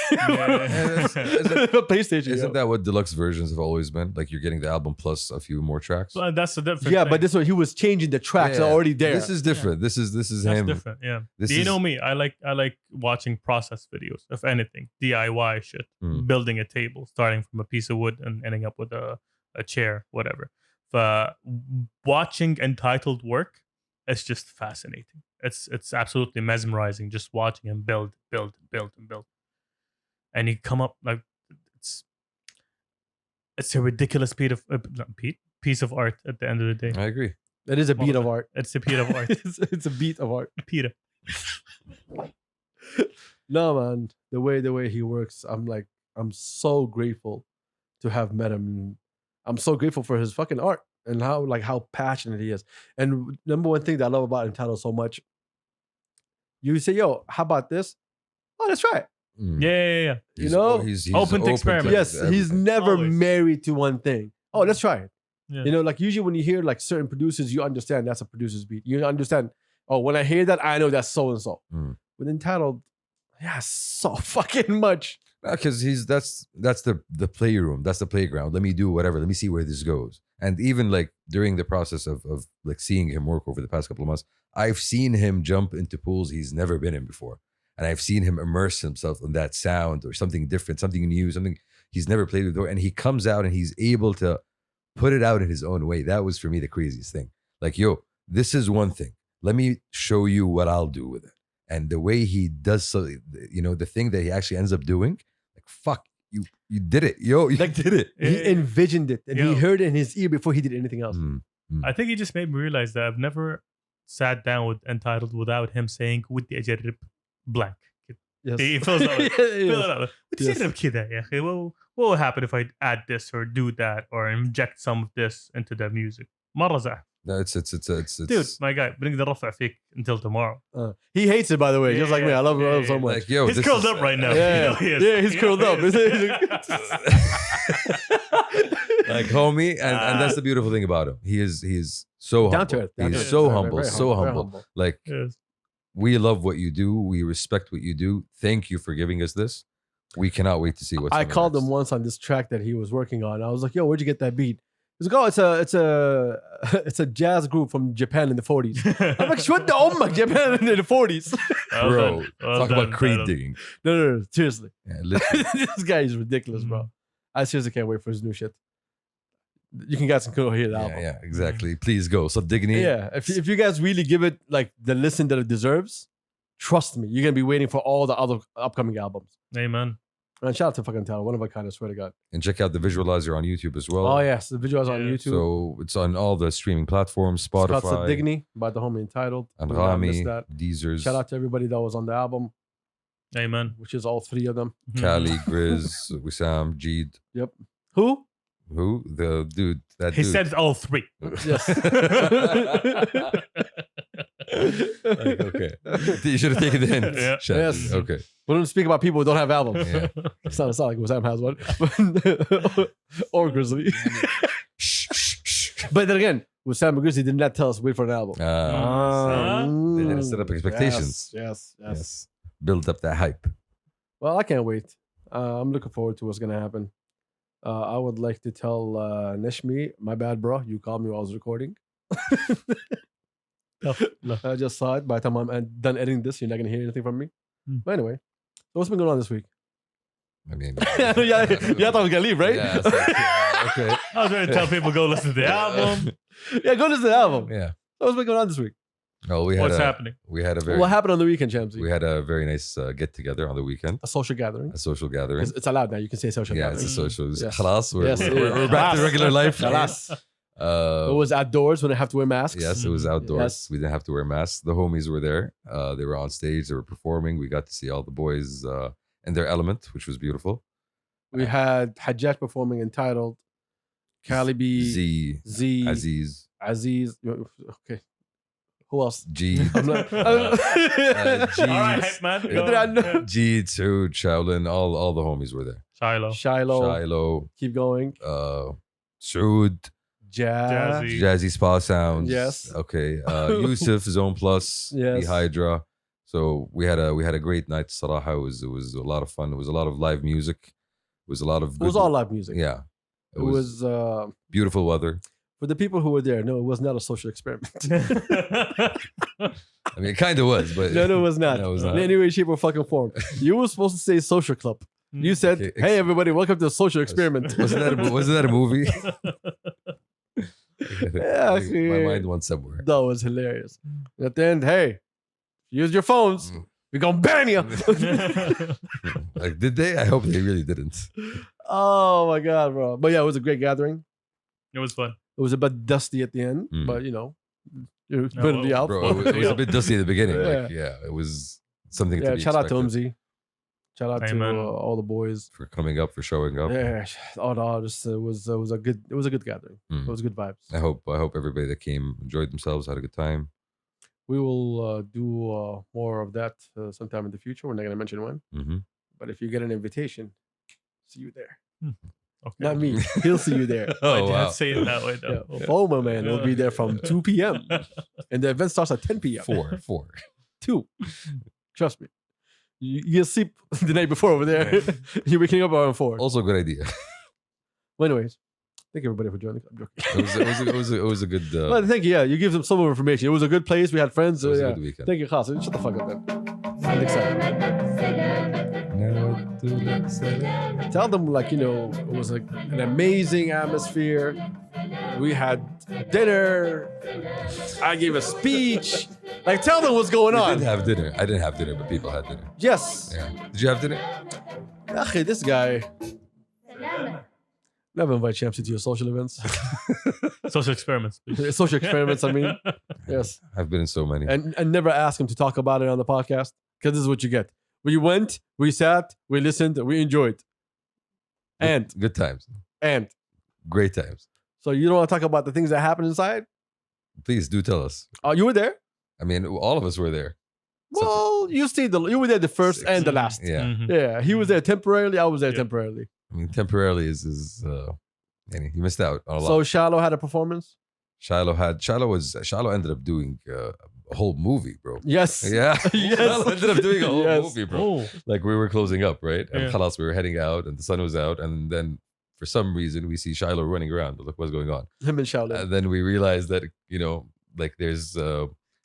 PlayStation. Isn't that what deluxe versions have always been? Like you're getting the album plus a few more tracks. So that's the difference. Yeah, but this one he was changing the tracks that are already there. This is different. This is that's him. different. Yeah. This Do you is- know me? I like watching process videos, if anything, DIY shit, building a table, starting from a piece of wood and ending up with a chair, whatever. Watching entitled work, it's just fascinating. It's absolutely mesmerizing just watching him build, and he come up like it's a ridiculous piece of art at the end of the day. I agree. It is a beat of art. It's a piece of art. It's a beat of art. Peter. No, man. The way he works, I'm so grateful to have met him. I'm so grateful for his fucking art and how passionate he is. And number one thing that I love about Entitled so much, you say, yo, how about this? Oh, let's try it. Mm. Yeah. He's- You know, he's open to experiment. Yes, he's everything. never Always. married to one thing. Oh, let's try it. Yeah. You know, like usually when you hear like certain producers, you understand that's a producer's beat. You understand, oh, when I hear that, I know that's so and so. Mm. With Entitled, yeah, so fucking much. Because that's the playroom, that's the playground. Let me do whatever. Let me see where this goes. And even like during the process of like seeing him work over the past couple of months, I've seen him jump into pools he's never been in before, and I've seen him immerse himself in that sound or something different, something new, something he's never played before, and he comes out and he's able to put it out in his own way. That was for me the craziest thing. Like, yo, this is one thing. Let me show you what I'll do with it. And the way he does so, you know, the thing that he actually ends up doing, like, fuck, you did it, yo, you Like, did it. He envisioned it and he Yo. heard it in his ear before he did anything else. Mm. I think he just made me realize that I've never sat down with Entitled without him saying ودي أجرب blank. Yes. He fills out Yes. fill it out. ودي Yes. أجرب كده يا أخي. What would happen if I add this or do that or inject some of this into the music? مرة زعل. No, it's Dude, my guy, بنقدر نرفع فيك until tomorrow. He hates it, by the way, just like me. I love him so much. like, yo, He's this curled is- up right now. Yeah, You know he is. yeah, he's curled up. like homie, and that's the beautiful thing about him. He is so Down humble. to earth. down to He's earth. so Very, humble, very so very humble. Like, Yes. we love what you do. We respect what you do. Thank you for giving us this. We cannot wait to see what's I coming called next. him once on this track that he was working on. I was like, "Yo, where'd you get that beat?" He's like, "Oh, it's a jazz group from Japan in the 40s." I'm like, "What the Japan in the 40s?" Well Bro, done. Well talk done, about crate Entitled. digging. No, seriously. Yeah, literally. This guy is ridiculous, bro. I seriously can't wait for his new shit. You can guys can go hear the album. yeah, exactly. Please go. So Digny. Yeah, if you guys really give it like the listen that it deserves, trust me, you're gonna be waiting for all the other upcoming albums. Amen. And shout out to fucking Tyler, one of a kind. I swear to God. And check out the visualizer on YouTube as well. Oh yes, the videos on Yeah. YouTube. So it's on all the streaming platforms, Shout out to Spotify, Digny by the homie Entitled. and Do not miss Rami, that. Deezers, Shout out to everybody that was on the album, Amen. which is all three of them. Kali, Grizz, Wesam, Jeed. Who? Who? The dude. That He dude. said all three. Yes. Like, okay. You should have taken the hint. Yeah. Shadi. Yes. Okay. We don't speak about people who don't have albums. Yeah. It's not like Wesam has one. Or Grizzly. But then again, Wesam and Grizzly did not tell us to wait for an album. They didn't set up expectations. Yes. Yes. Build up that hype. Well, I can't wait. I'm looking forward to what's going to happen. I would like to tell Nishmi, my bad, bro. You called me while I was recording. No. I just saw it. By the time I'm done editing this, you're not going to hear anything from me. Hmm. But anyway, so what's been going on this week? I mean, yeah, you thought I was gonna leave, right? Yeah, it's like, okay. I was going to tell people go listen to the album. Yeah, go listen to the album. Yeah. What's been going on this week? Oh, What's happening? We had a very. What happened on the weekend, Chamsy? We had a very nice get together on the weekend. A social gathering. A social gathering. It's allowed now. You can say social Yeah, gathering. it's a social. Yes. Khalas, we're, Yes, we're back to regular life. Khalas. Uh, It was outdoors when they have to wear masks. Yes, it was outdoors. Yes. We didn't have to wear masks. The homies were there. They were on stage. They were performing. We got to see all the boys in their element, which was beautiful. We had Hajjaj performing entitled, Calibi, Z, Aziz. Okay. Who else? Jeed. I'm not, All right, hype man. Go. Jeed, Sood, Shaolin, all the homies were there. Shiloh. Shiloh, Keep going. Sood, Jazz. Jazzy. Jazzy Spa Sounds. Yes. Okay. Yusuf, Zone Plus, Yes. Hydra. So we had a great night. Saraha, it was a lot of fun. It was a lot of live music. It was a lot of. It was all live music. Yeah. It was beautiful weather. for the people who were there. No, it was not a social experiment. I mean, it kind of was, but No, it was not. No, it was not. In any way, shape, or fucking form. You were supposed to say social club. You said, Okay, "Hey, everybody, welcome to the social experiment." wasn't that a movie? Yeah, I think my mind went somewhere. That was hilarious. And at the end, hey, use your phones. Mm. We're gonna ban you. Like, did they? I hope they really didn't. Oh my god, bro! But yeah, it was a great gathering. It was fun. It was a bit dusty at the end, Mm. but you know, it's No, better than the out. Bro, it was a bit dusty at the beginning. Yeah. Like, yeah, it was something to Yeah, be shout out to expected Umzi. Shout out Hey, to man. all the boys. for coming up, for showing up. Yeah, all in all, just it was a good gathering. Mm. It was good vibes. I hope everybody that came enjoyed themselves, had a good time. We will do more of that sometime in the future. We're not gonna mention when, Mm-hmm. but if you get an invitation, see you there. Okay. Not me. He'll see you there. Why Oh did you wow, have to say it that way Yeah. though? FOMO man will be there from 2 p.m. and the event starts at 10 p.m. four. 2. Trust me. You'll sleep the night before over there. Yeah. You're waking up around 4. Also, a good idea. Well, anyways, thank you everybody for joining. I'm joking. It was a good. Well, thank you. Yeah, you give them some more information. It was a good place. We had friends. It was a Yeah. good weekend. Thank you, Khas. Shut the fuck up, then. I'm excited. Tell them, like, you know, it was like an amazing atmosphere. We had dinner. I gave a speech. Like, tell them what's going We on. did have dinner. I didn't have dinner, but people had dinner. Yes. Yeah. Did you have dinner? Akhi, this guy. Never invite Champsy to your social events. Social experiments. Social experiments, I mean. Yes. I've been in so many. And never ask him to talk about it on the podcast, because this is what you get. We went, we sat, we listened, we enjoyed. And Good times. great Great times. So you don't want to talk about the things that happen inside? Please do tell us. Oh, you were there? I mean, all of us were there. Well, you were there the first and the last. Yeah. Mhm. Yeah, he was there temporarily. I was there Yeah. temporarily. I mean, temporarily is you missed out on a lot. So Shiloh had a performance. Shiloh ended up doing a whole movie, bro. Yes. Yeah. Yes. Shiloh ended up doing a whole Yes. movie, bro. Oh, Like, we were closing up, right? And Yeah. khalas, we were heading out and the sun was out. And then for some reason, we see Shiloh running around. We're like, what's going on? Him and Shiloh. And then we realized that, like, there's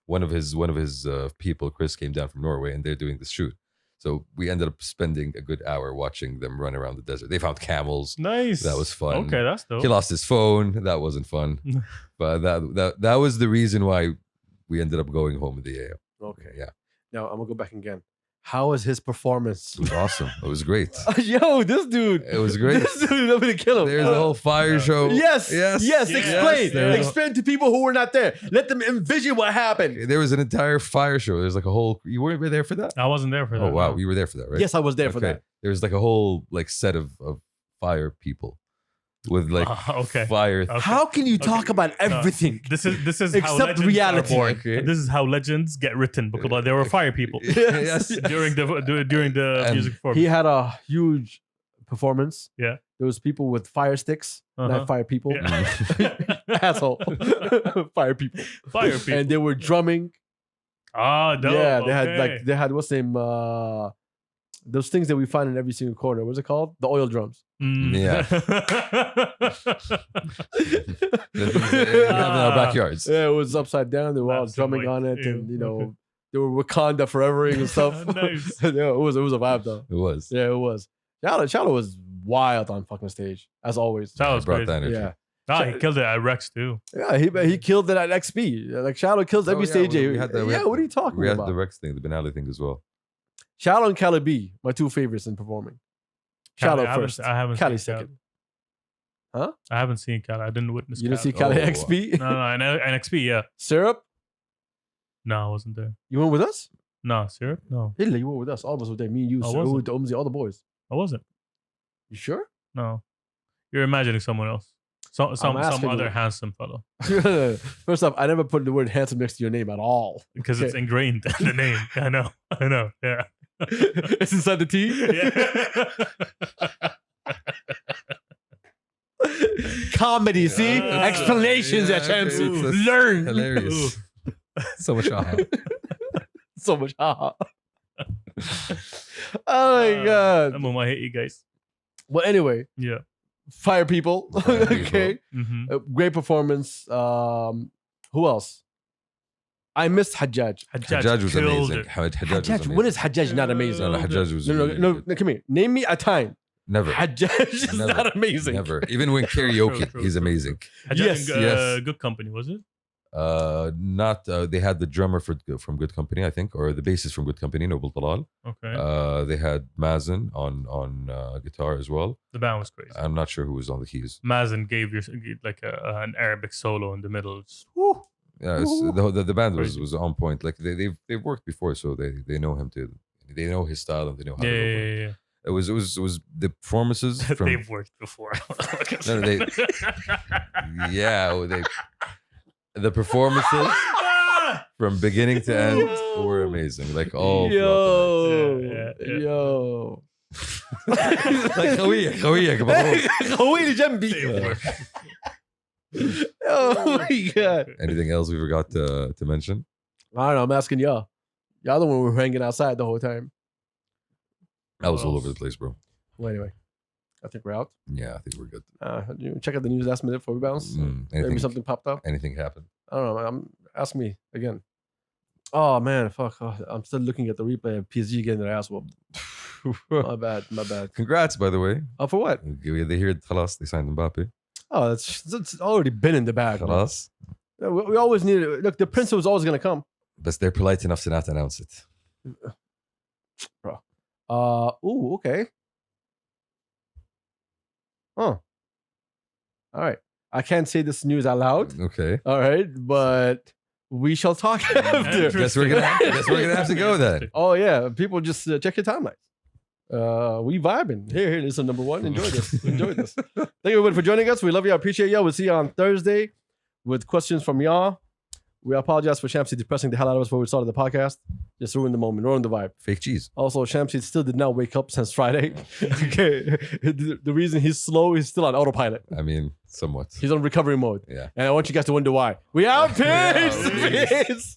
one of his people, Chris, came down from Norway and they're doing this shoot. So we ended up spending a good hour watching them run around the desert. They found camels. nice. That was fun. Okay, that's dope. He lost his phone. That wasn't fun. But that was the reason why we ended up going home in the AM. Okay. Yeah. Now I'm gonna go back again. How was his performance? It was awesome. It was great. Yo, this dude. It was great. This dude, I'm gonna kill him. There's a whole fire show. Yes. Yes. Yes. Yes. Explain. Yes. Explain to people who were not there. Let them envision what happened. There was an entire fire show. There's like a whole. You weren't there for that? I wasn't there for that. Oh wow, no. you were there for that, right? Yes, I was there for Okay. that. There's like a whole like set of fire people with like Okay. fire. Okay. How can you talk about everything? This is how Except legends reality. are born. Okay. This is how legends get written because there were fire people Yes. during the And music He performance. had a huge performance. Yeah. There was people with fire sticks, Uh-huh. not fire people. Yeah. Asshole. Fire people. Fire people. And they were drumming. Ah, dope. Yeah, okay. they had what's name those things that we find in every single corner. What's it called? The oil drums. Mm. Yeah. The things that we have in our backyards. Yeah, it was upside down. They were all That's drumming like, on it, ew, and you know, okay. they were Wakanda forevering and stuff. Nice. Yeah, it was a vibe though. It was. Yeah, it was. Shiloh was wild on fucking stage, as always. That was brought crazy. that energy. Yeah. He killed it at Rex too. Yeah, he killed it at XP. Like Shiloh kills every stage. we had that- we had- What are you talking We had about? the Rex thing, the Benali thing as well. Shiloh and Cali B, my two favorites in performing. Shiloh first. I haven't Cali seen second. Cali. I haven't seen Cali. I didn't witness. You didn't see Cali. Cali Oh. XP? No, NXP. Yeah. Syrup? No, I wasn't there. You went with us? No, syrup. No, Hilla, you went with us. All of us were there. Me, you, I Saud, wasn't. Umzi, all the boys. I wasn't. You sure? No, you're imagining someone else. Some asking other you. handsome fellow First off, I never put the word handsome next to your name at all. because it's ingrained in the name. I know. Yeah. It's inside the T? Comedy, see? Explanations at okay, Shamsi. that's Learn. Hilarious. So much aha. So much haha. Oh my God. I hate you guys. Well, anyway, Yeah. fire people. Fire people. Okay. Mm-hmm. Great performance. Who else? I missed Hajjaj. Hajjaj was killed amazing. it. Hajjaj was Hajjaj. amazing. When is Hajjaj not amazing? No, Hajjaj was No, really good. no, come here. Name me a time. Never. Hajjaj is Never. not amazing. Never. Even when karaoke, True, he's true, amazing. Yes, yes. Good company, was it? Not they had the drummer from Good Company, I think, or the bassist from Good Company, Noble Talal. Okay. They had Mazen on guitar as well. The band was crazy. I'm not sure who was on the keys. Mazen gave like an Arabic solo in the middle. It's- Yeah, the band was on point. Like they've worked before, so they know him too. They know his style and they know how to go for it. Yeah. It was the performances from They've worked before. No, the performances from beginning to end were amazing. Like all Yo. like خويك مبروك. خويني جنبي. Oh my God. Anything else we forgot to mention? I don't know. I'm asking y'all. Y'all the one who were hanging outside the whole time. I was all over the place, bro. Well, anyway, I think we're out. Yeah, I think we're good. You check out the news last minute before we bounce. Maybe Anything, something popped up. anything happened? I don't know. Ask me again. Oh man, fuck! Oh, I'm still looking at the replay of PSG getting their ass whooped. My bad. Congrats, by the way. Oh, for what? They hear خلاص they signed Mbappe. Oh, it's already been in the bag. man. خلاص. We always need it. Look, the prince was always gonna come. But they're polite enough to not announce it. Ooh, okay. Huh. All right. I can't say this news out loud. Okay. All right, but we shall talk after. Guess we're gonna have to go then. Oh yeah, people just check your timelines. We vibing. Here, this is number one. Enjoy this. Thank you everybody for joining us. We love you. I appreciate y'all. We'll see you on Thursday with questions from y'all. We apologize for Shamsi depressing the hell out of us before we started the podcast. Just ruined the moment, ruined the vibe. Fake cheese. Also, Shamsi still did not wake up since Friday. Okay, the reason he's slow, he's still on autopilot. I mean, somewhat. He's on recovery mode. Yeah. And I want you guys to wonder why. We out. Peace. Yeah, Peace.